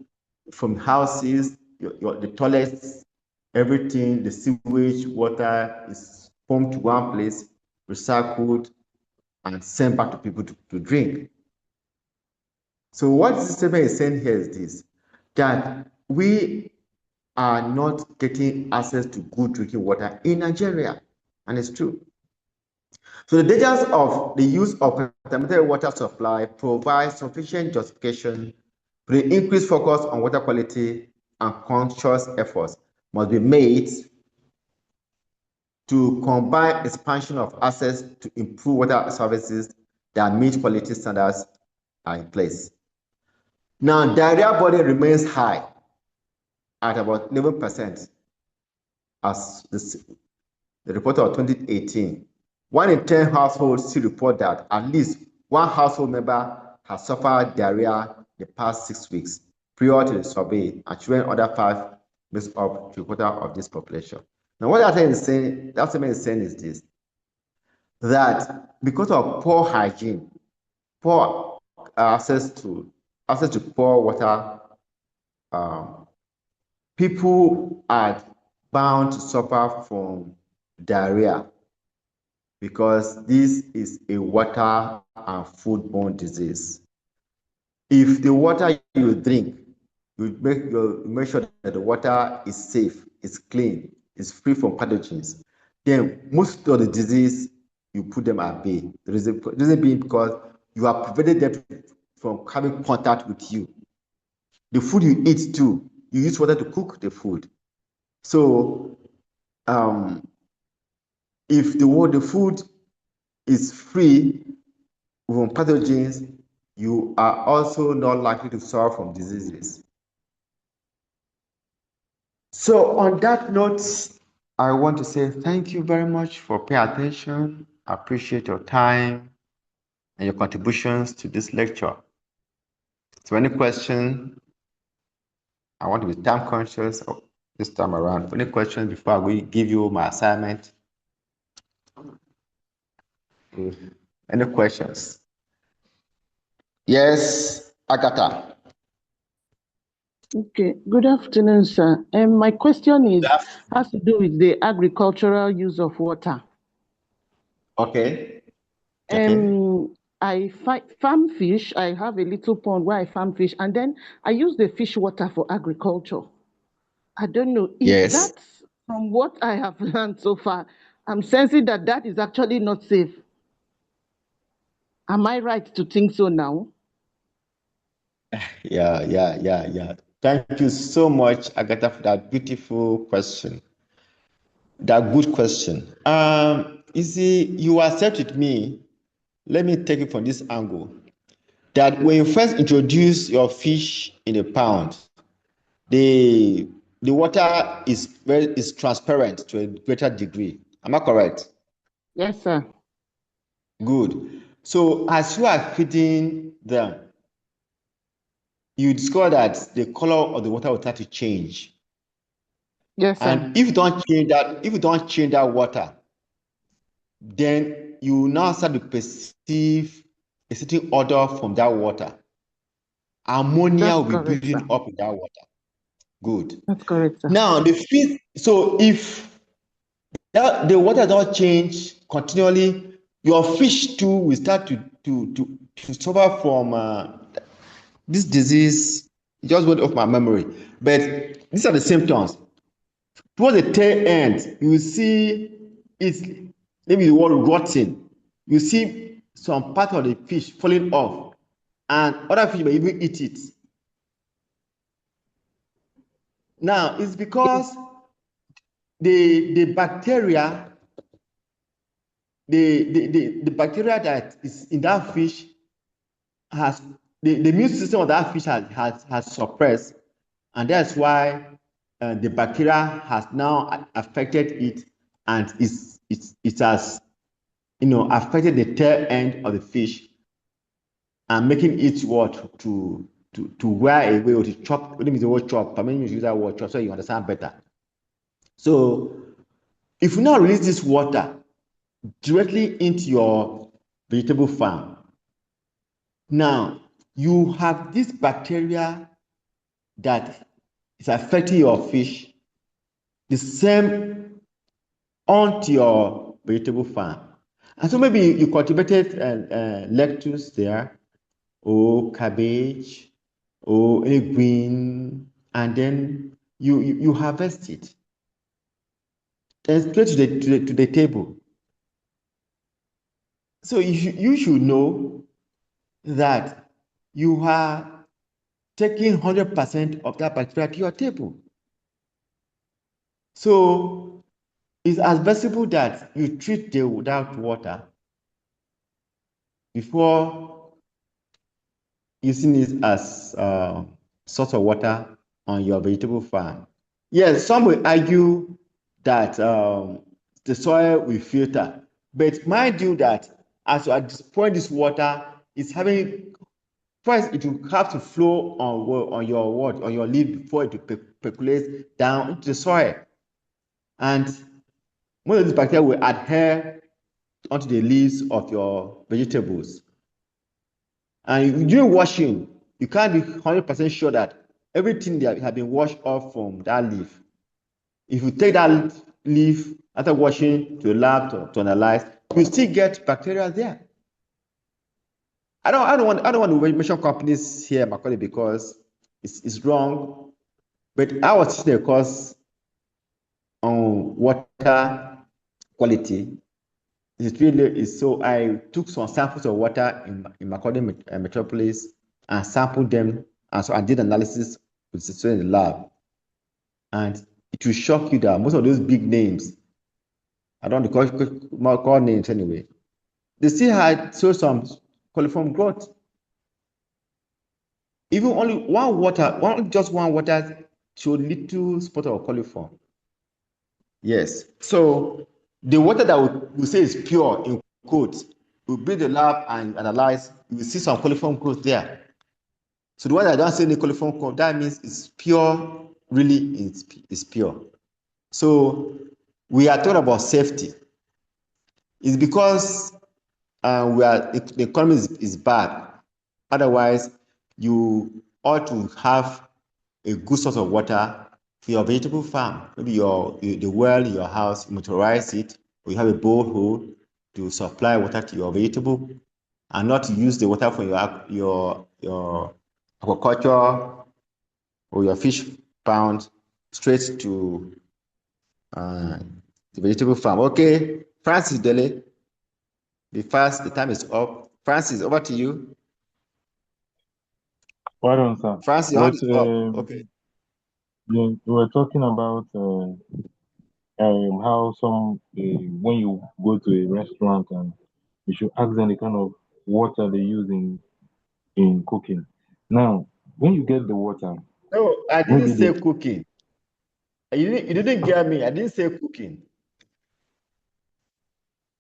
[SPEAKER 1] from houses, the toilets, everything, the sewage water is pumped to one place, recycled, and sent back to people to drink. So what this statement is saying here is this, that we are not getting access to good drinking water in Nigeria, and it's true. So the dangers of the use of contaminated water supply provide sufficient justification for the increased focus on water quality, and conscious efforts must be made to combine expansion of access to improve water services that meet quality standards are in place. Now, diarrhea burden remains high at about 11%, as the report of 2018. 1 in 10 households still report that at least one household member has suffered diarrhea the past 6 weeks prior to the survey, and children under 5 makes up 3/4 of this population. Now, what that statement is saying is this, that because of poor hygiene, poor access to poor water, people are bound to suffer from diarrhea, because this is a water and foodborne disease. If the water you drink, you make sure that the water is safe, is clean, is free from pathogens, then most of the disease, you put them at bay. The reason being because you are preventing them from having contact with you. The food you eat too, you use water to cook the food. So if the food is free from pathogens, you are also not likely to suffer from diseases. So on that note, I want to say thank you very much for paying attention. I appreciate your time and your contributions to this lecture. So any question, I want to be time conscious this time around. Any questions before I will give you my assignment? Any questions? Yes, Agatha.
[SPEAKER 7] Okay, good afternoon, sir. My question has to do with the agricultural use of water.
[SPEAKER 1] Okay.
[SPEAKER 7] I farm fish. I have a little pond where I farm fish, and then I use the fish water for agriculture. I don't know if that's, from what I have learned so far, I'm sensing that is actually not safe. Am I right to think so now?
[SPEAKER 1] Yeah. Thank you so much, Agatha, for that beautiful question. That good question. You see, you accept with me. Let me take it from this angle. That when you first introduce your fish in a pound, the the water is transparent to a greater degree. Am I correct?
[SPEAKER 7] Yes, sir.
[SPEAKER 1] Good. So as you are feeding them, you discover that the color of the water will start to change.
[SPEAKER 7] Yes, sir.
[SPEAKER 1] And if you don't change that water, then you now start to perceive a certain odor from that water. Ammonia
[SPEAKER 7] That's
[SPEAKER 1] will be
[SPEAKER 7] correct,
[SPEAKER 1] building
[SPEAKER 7] sir.
[SPEAKER 1] up in that water. Good.
[SPEAKER 7] That's correct, sir.
[SPEAKER 1] Now the feed. So if the water don't change continually, your fish too will start to suffer from this disease. It just went off my memory, but these are the symptoms. Towards the tail end, you will see it's maybe the word rotting. You see some part of the fish falling off, and other fish may even eat it. Now it's because the bacteria, the bacteria that is in that fish has the immune system of that fish has suppressed, and that's why the bacteria has now affected it, and it has affected the tail end of the fish and making it what to wear away or to chop. What means the word chop? I mean, you use that word chop so you understand better. So if you now release this water directly into your vegetable farm, now you have this bacteria that is affecting your fish, the same onto your vegetable farm. And so maybe you cultivated lettuce there, or cabbage, or any green, and then you harvest it. And straight to the table. So you should know that you are taking 100% of that bacteria to your table. So it's advisable that you treat them without water before using it as source of water on your vegetable farm. Yes, some will argue that the soil will filter, but mind you that as you are pouring this water, it's having first it will have to flow on your leaf before it percolates down into the soil, and most of these bacteria will adhere onto the leaves of your vegetables. And during washing, you can't be 100% sure that everything that has been washed off from that leaf. If you take that leaf after washing to the lab to analyze, you still get bacteria there. I don't want to mention companies here, Macaulay, because it's wrong. But I was teaching a course on water quality. So I took some samples of water in Macaulay Metropolis and sampled them, and so I did analysis with the students in the lab. And it will shock you that most of those big names, I don't want to call names anyway, they still had some coliform growth. Even only just one water showed little spot of coliform. Yes. So the water that we say is pure in quotes, we'll build the lab and analyze, you will see some coliform growth there. So the one that don't see any coliform growth, that means it's pure, really is pure. So we are talking about safety. It's because the economy is bad. Otherwise, you ought to have a good source of water for your vegetable farm. Maybe the well in your house, you motorize it, or you have a borehole to supply water to your vegetable, and not to use the water from your aquaculture or your fish pound straight to the vegetable farm. Okay, Francis Dele, be fast. The time is up. Francis, over to you.
[SPEAKER 8] Well done, sir.
[SPEAKER 1] Francis, your hand is up. Okay.
[SPEAKER 8] We were talking about how when you go to a restaurant and you should ask them the kind of water they use in cooking. Now, when you get the water,
[SPEAKER 1] No, I didn't say cooking. You didn't get me. I didn't say cooking.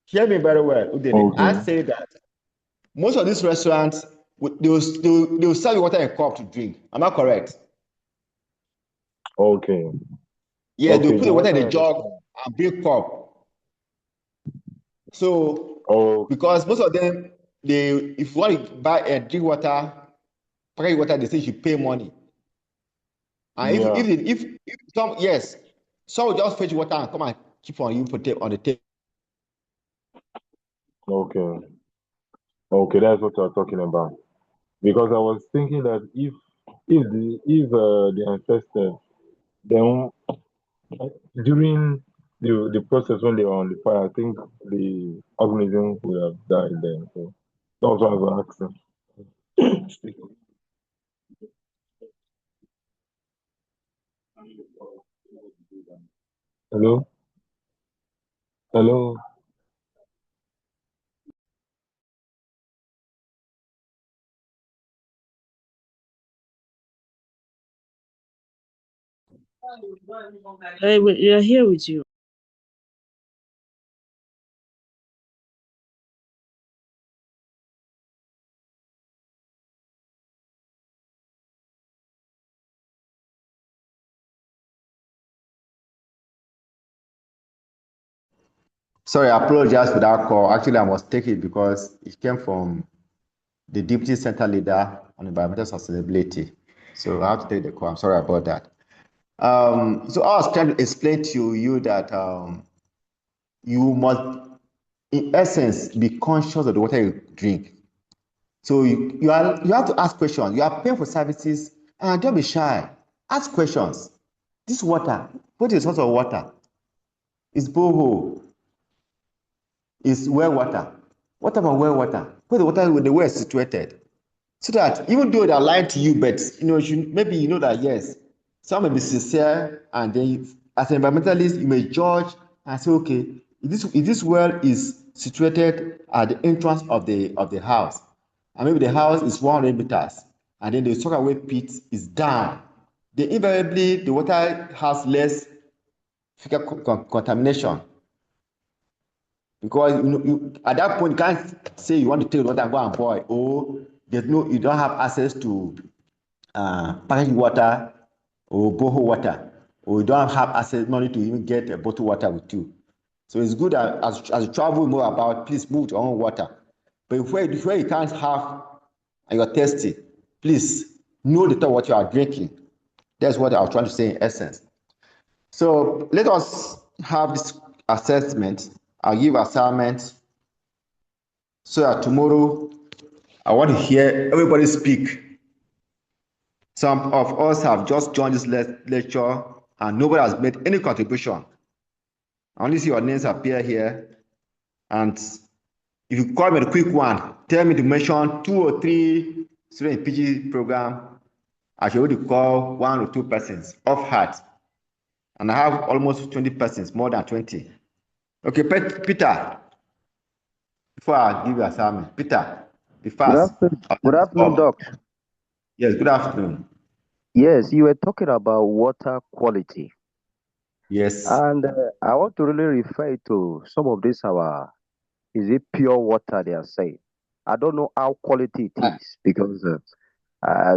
[SPEAKER 1] Hear me very well, Udele.
[SPEAKER 8] Okay.
[SPEAKER 1] I say that most of these restaurants, they'll serve you water in a cup to drink. Am I correct?
[SPEAKER 8] Okay.
[SPEAKER 1] Yeah,
[SPEAKER 8] Okay,
[SPEAKER 1] they'll put the water in a
[SPEAKER 8] I
[SPEAKER 1] jug
[SPEAKER 8] understand.
[SPEAKER 1] and bring cup. So,
[SPEAKER 8] Oh,
[SPEAKER 1] because most of them, if you want to buy and drink water, packaged water, they say you should pay money. And
[SPEAKER 8] yeah.
[SPEAKER 1] if some, yes, some will just fetch water and come and keep on you on the table.
[SPEAKER 8] Okay. Okay, that's what you're talking about. Because I was thinking that if the ancestors, then during the process when they were on the fire, I think the organism would have died then. So that was what I was asking. Hello? Hello?
[SPEAKER 9] Hey, we are here with you.
[SPEAKER 1] Sorry, I apologize for that call. Actually, I must take it because it came from the Deputy Center Leader on Environmental Sustainability. So I have to take the call. I'm sorry about that. So I was trying to explain to you that you must, in essence, be conscious of the water you drink. So you have to ask questions. You are paying for services, and don't be shy. Ask questions. This water, what is the source of water? Is borehole? Is well water? What about well water? Where the well is situated? So that even though they're lying to you, but maybe you know that yes, some may be sincere, and then as an environmentalist, you may judge and say, okay, if this well is situated at the entrance of the house, and maybe the house is 100 meters, and then the soakaway pit is down, then invariably the water has less fecal contamination. Because at that point you can't say you want to take the water and go and boil, or you don't have access to packaged water or borehole water, or you don't have access money to even get a bottled water with you. So it's good that as you travel more about, please move to your own water. But where you can't have and you're thirsty, please know the type of what you are drinking. That's what I was trying to say in essence. So let us have this assessment. I'll give assignment so that tomorrow I want to hear everybody speak. Some of us have just joined this lecture and nobody has made any contribution. I only see your names appear here. And if you call me a quick one, tell me to mention 2 or 3 student PG program, I should already call 1 or 2 persons off heart. And I have almost 20 persons, more than 20. Okay, Peter, before I give you assignment, Peter, be fast.
[SPEAKER 3] Good afternoon, Doc.
[SPEAKER 1] Yes, good afternoon.
[SPEAKER 3] Yes, you were talking about water quality.
[SPEAKER 1] Yes.
[SPEAKER 3] And I want to really refer to some of this is it pure water they are saying? I don't know how quality it is because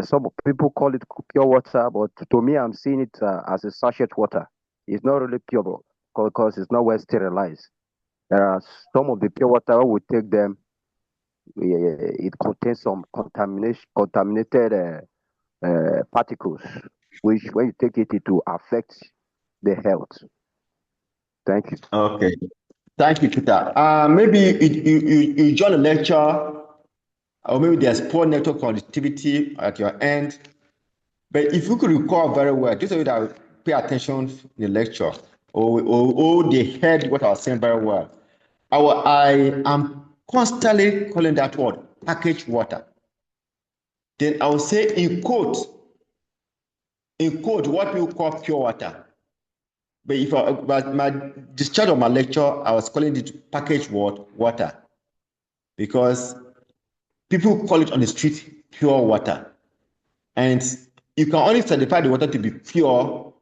[SPEAKER 3] some people call it pure water, but to me, I'm seeing it as a sachet water. It's not really pure because it's not well sterilized. There are some of the pure water, we take them, it contains some contaminated particles, which when you take it, it will affect the health. Thank you.
[SPEAKER 1] Okay. Thank you, Peter. Maybe you join a lecture, or maybe there's poor network connectivity at your end. But if you could recall very well, just so you that pay attention in the lecture, or they heard what I was saying very well. I am constantly calling that word packaged water. Then I will say in quote, what we call pure water. But my discharge of my lecture, I was calling it packaged water, because people call it on the street pure water, and you can only certify the water to be pure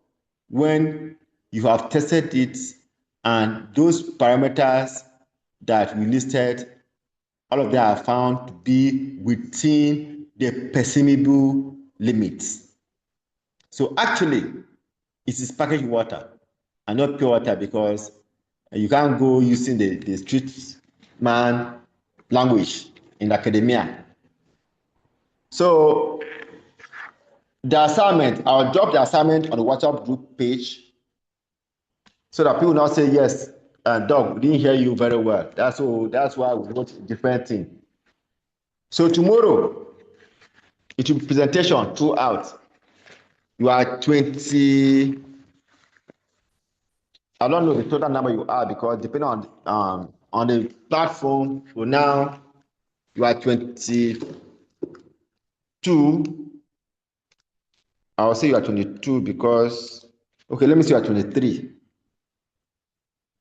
[SPEAKER 1] when you have tested it and those parameters that we listed, all of them are found to be within the permissible limits. So actually, it is packaged water and not pure water, because you can't go using the street man language in academia. So the assignment, I'll drop the assignment on the WhatsApp group page so that people not say, yes, Doug, we didn't hear you very well. That's why we wrote a different thing. So tomorrow, it will be presentation throughout. You are 20, I don't know the total number you are, because depending on the platform, for now, you are 22. I'll say you are 22 because, okay, let me see, you are 23.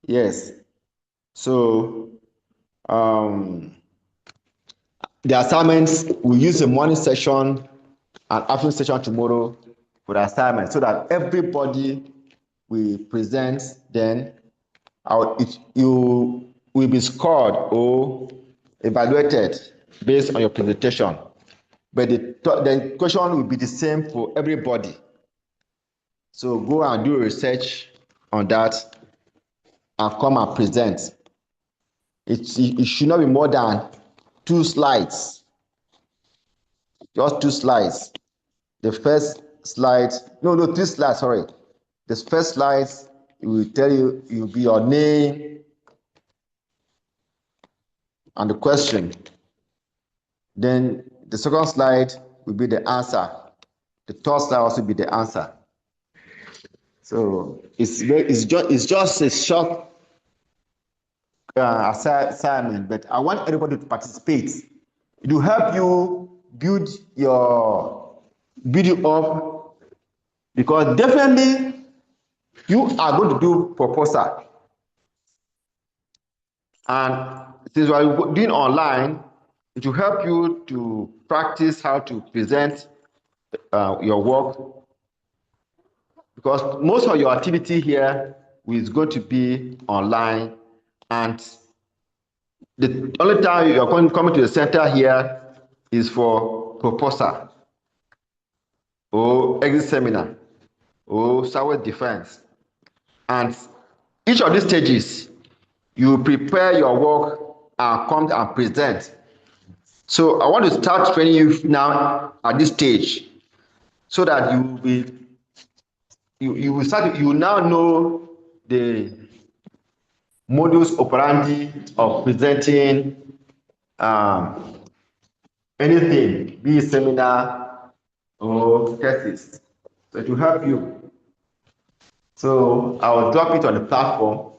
[SPEAKER 1] Yes. So, the assignments, we use the morning session and afternoon session tomorrow for the assignment, so that everybody will present, then you will be scored or evaluated based on your presentation. But the question will be the same for everybody. So go and do research on that and come and present. It should not be more than 2 slides. Just 2 slides. The first slide, no, 3 slides, sorry. The first slide, it will tell you, it will be your name and the question. Then the second slide will be the answer. The third slide also will be the answer. So it's just a short assignment, but I want everybody to participate. It will help you build you up, because definitely you are going to do proposal. And since we are doing online, it will help you to practice how to present your work, because most of your activity here is going to be online, and the only time you are coming to the center here is for proposal or exit seminar or Southwest defense. And each of these stages, you prepare your work and come and present. So I want to start training you now at this stage, so that you will now know the modus operandi of presenting anything, be it seminar or thesis. So it will help you. So I will drop it on the platform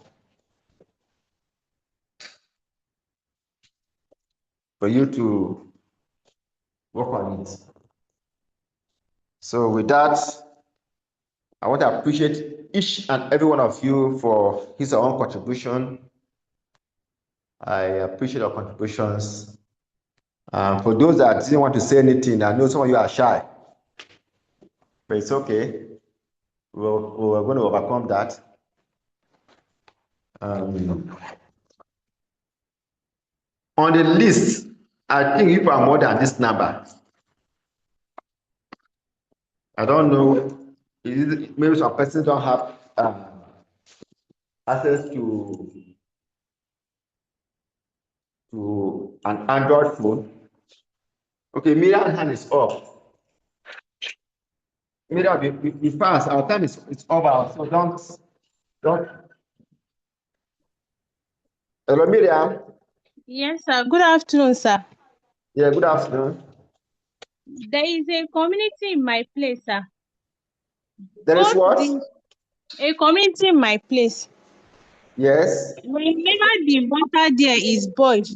[SPEAKER 1] for you to work on it. So with that, I want to appreciate each and every one of you for his or her own contribution. I appreciate your contributions. For those that didn't want to say anything, I know some of you are shy, but it's okay. We're going to overcome that. On the list, I think you are more than this number. I don't know. Maybe some persons don't have access to an Android phone. Okay, Miriam's hand is up. Miriam, be fast. Our time is over, so don't. Hello, Miriam.
[SPEAKER 10] Yes, sir. Good afternoon, sir.
[SPEAKER 1] Yeah, good afternoon.
[SPEAKER 10] There is a community in my place, sir.
[SPEAKER 1] There is what?
[SPEAKER 10] A community in my place.
[SPEAKER 1] Yes.
[SPEAKER 10] Whenever the water there is boiled,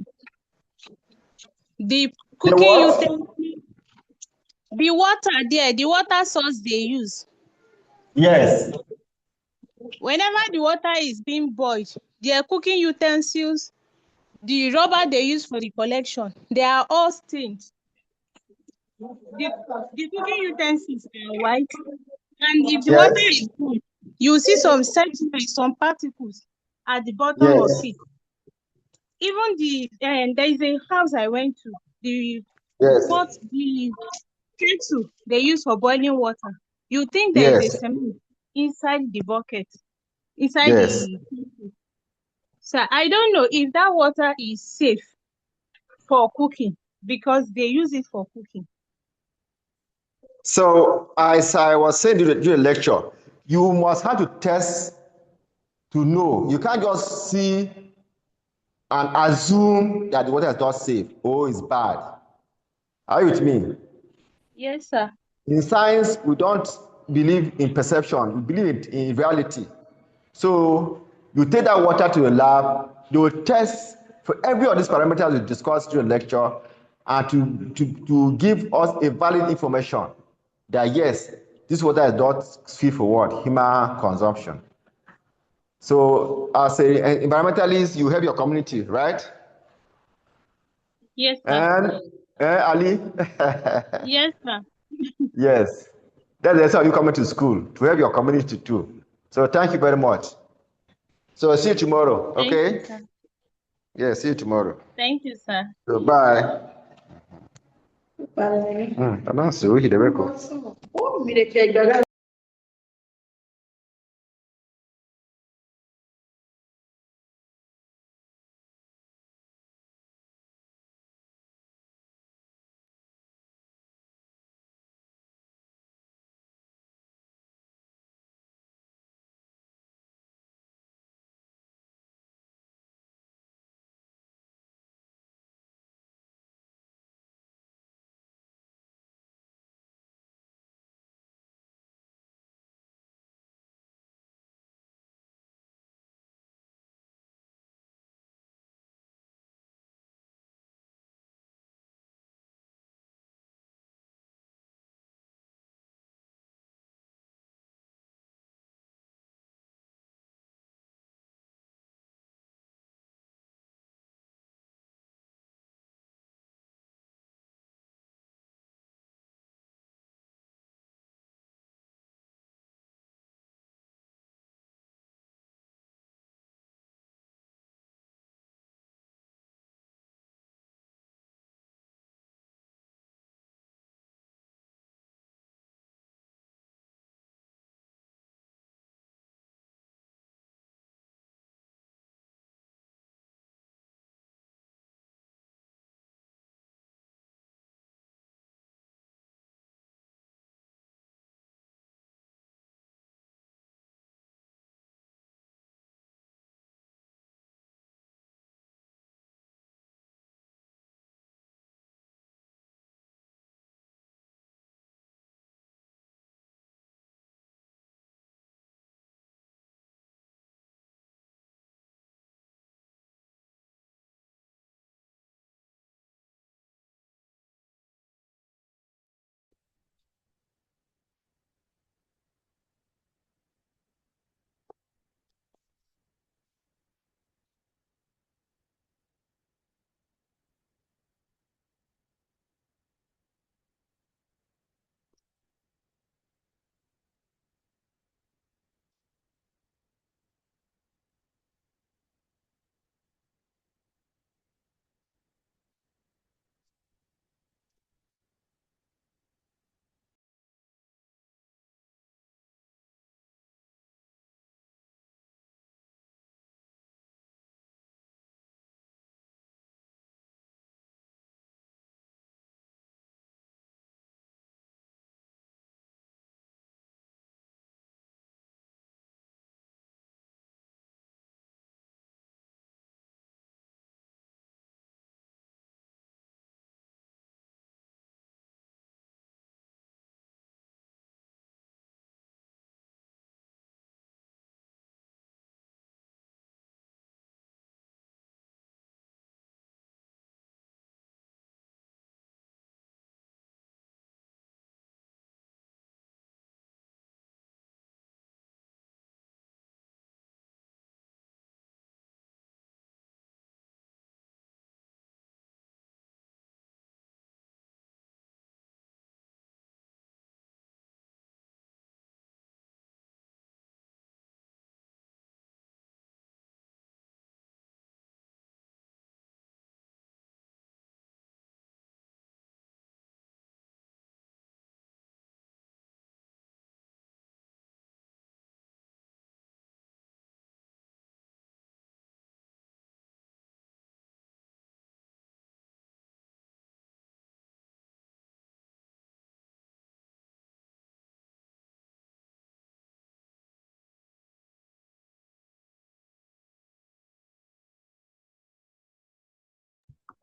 [SPEAKER 10] the cooking utensil, the water there, the water source they use.
[SPEAKER 1] Yes.
[SPEAKER 10] Whenever the water is being boiled, their cooking utensils, the rubber they use for the collection, they are all stained. The cooking utensils are white, and if the water is cold, you see some sediment, some particles at the bottom of
[SPEAKER 1] Yes.
[SPEAKER 10] it. Even there is a house I went to, the
[SPEAKER 1] Yes.
[SPEAKER 10] the kettle they use for boiling water. You think there is a
[SPEAKER 1] Yes.
[SPEAKER 10] cement inside the bucket, inside
[SPEAKER 1] Yes.
[SPEAKER 10] the kettle. So I don't know if that water is safe for cooking because they use it for cooking.
[SPEAKER 1] So, as I was saying during the lecture, you must have to test to know. You can't just see and assume that the water is not safe or is bad. Are you with me?
[SPEAKER 10] Yes, sir.
[SPEAKER 1] In science, we don't believe in perception, we believe in reality. So you take that water to the lab, they will test for every of these parameters we discussed during the lecture and to give us a valid information that yes, this water is not fit for what? Human consumption. So as an environmentalist, you have your community, right?
[SPEAKER 10] Yes, sir.
[SPEAKER 1] And Ali?
[SPEAKER 10] Yes, sir.
[SPEAKER 1] Yes. That's how you come to school, to have your community too. So thank you very much. So see you tomorrow,
[SPEAKER 10] Thank you,
[SPEAKER 1] okay?
[SPEAKER 10] sir.
[SPEAKER 1] Yeah, see you tomorrow.
[SPEAKER 10] Thank you, sir.
[SPEAKER 1] So bye. Announce the way the record.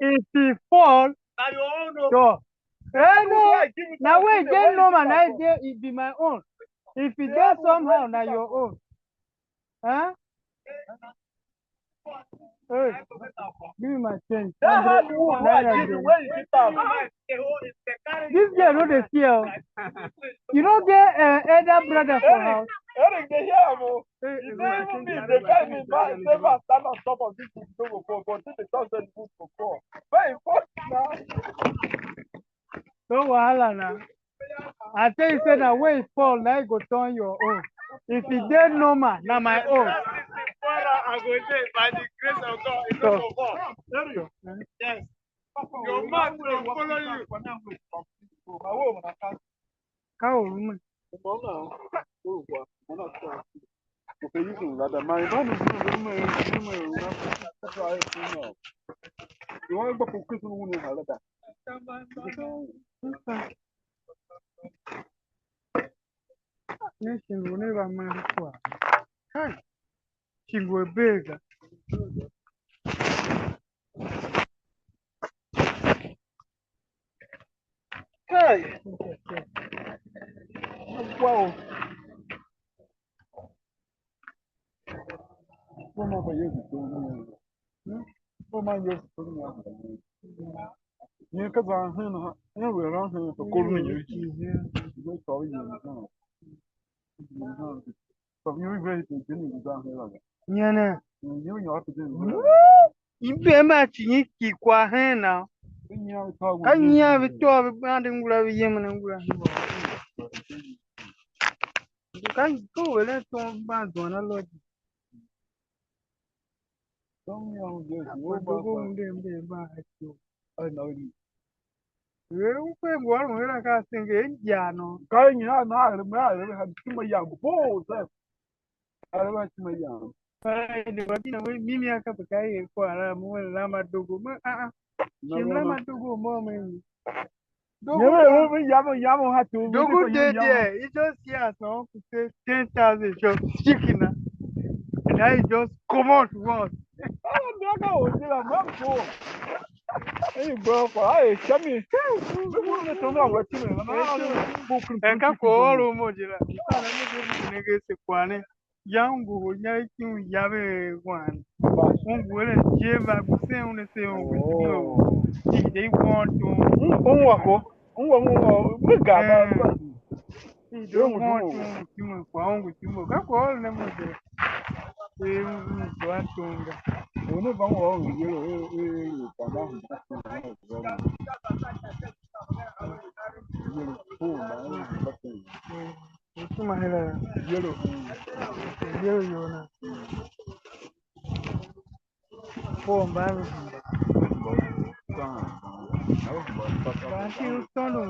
[SPEAKER 11] if he fall, so no. Now wait, then no man, I dare it be my own. If it does somehow, now your own. Huh? Hey, give me my change. This girl no dey fear. You don't get elder brother for house.
[SPEAKER 12] Eric, they hear him. They even me, they tell me, but never stand on top of this book before, but this is not the book before. Very important now.
[SPEAKER 11] No wahala now. I tell you, say that when it fall, now you go turn your own. If it dead normal, now my own.
[SPEAKER 12] I go say, by the grace of God, it's not for God. Yes. Your man will follow you.
[SPEAKER 11] How woman? Nation will never mind for. Hi. She go big.
[SPEAKER 12] Hey. Wow.
[SPEAKER 11] Nyana. Ibe ma chinyi kwa hena. Kanya vitu bandi ngula yemna ngula. Kan ko wele to ba dona lo. Dogo mbe ba hacho. Ukwe bwalo mwela ka senge njano.
[SPEAKER 12] Kanya na kima yangu po sasa. Alaba kima yangu.
[SPEAKER 11] Ni wakina mimi akapakai kwa alamu wala madogo. Shimla madogo mo mimi.
[SPEAKER 12] Yamo hatu.
[SPEAKER 11] Dogo there. He just here so to say 10,000 just chicken. And I just come out once. Enka ko mo jira. Sana mo nege se kwane. Yangu nyaikimu yabe kwane. Wele jeva kuse unese ungusinyo. They want to. They don't want to. Timu kwa ungu timu. Kako all nemo de. Kwa tunga.
[SPEAKER 12] Uno vamos a un hielo,
[SPEAKER 11] yona. Pô, mbalo. Basi utono.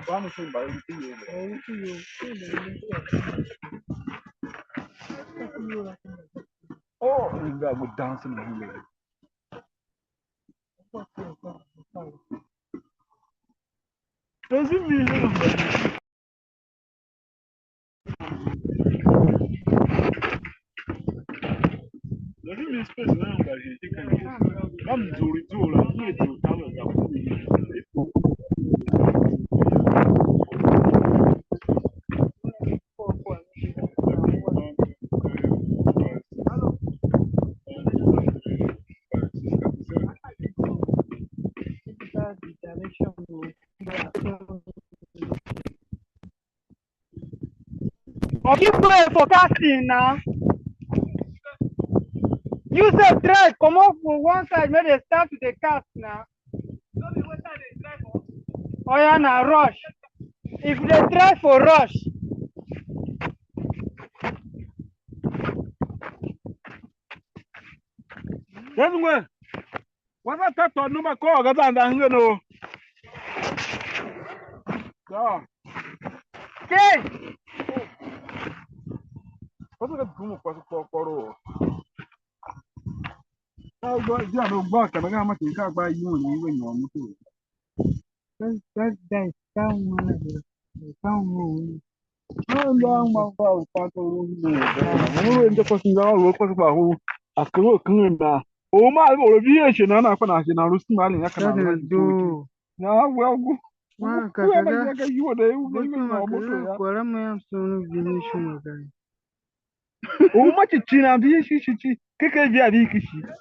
[SPEAKER 12] Vamos sem baile Oh, ainda vou dançar no Rio.
[SPEAKER 11] You play for casting now. You said drive, come off from one side, make they start with the cast now. Oh yeah, now rush. If they try for rush.
[SPEAKER 12] Gentlemen, what I thought on number call, got on you know. Yeah.
[SPEAKER 11] Okay.
[SPEAKER 12] What's the room for? Oh, God, yeah, no buck, and I got my car by you and even your motor.
[SPEAKER 11] That's down one. Down one. Nda mangwa pato rumbe. Mulu nje kwa singa wo kwa kwa hu. Akro kunda. O ma bo bi e na kwa na na rusi mali ya kana na do. Na wo ma ka ka ga you de u ga na moto ya. Kwa ma ya sunu bi shi magana. O ma ci na bi shi keke bi abi kishi.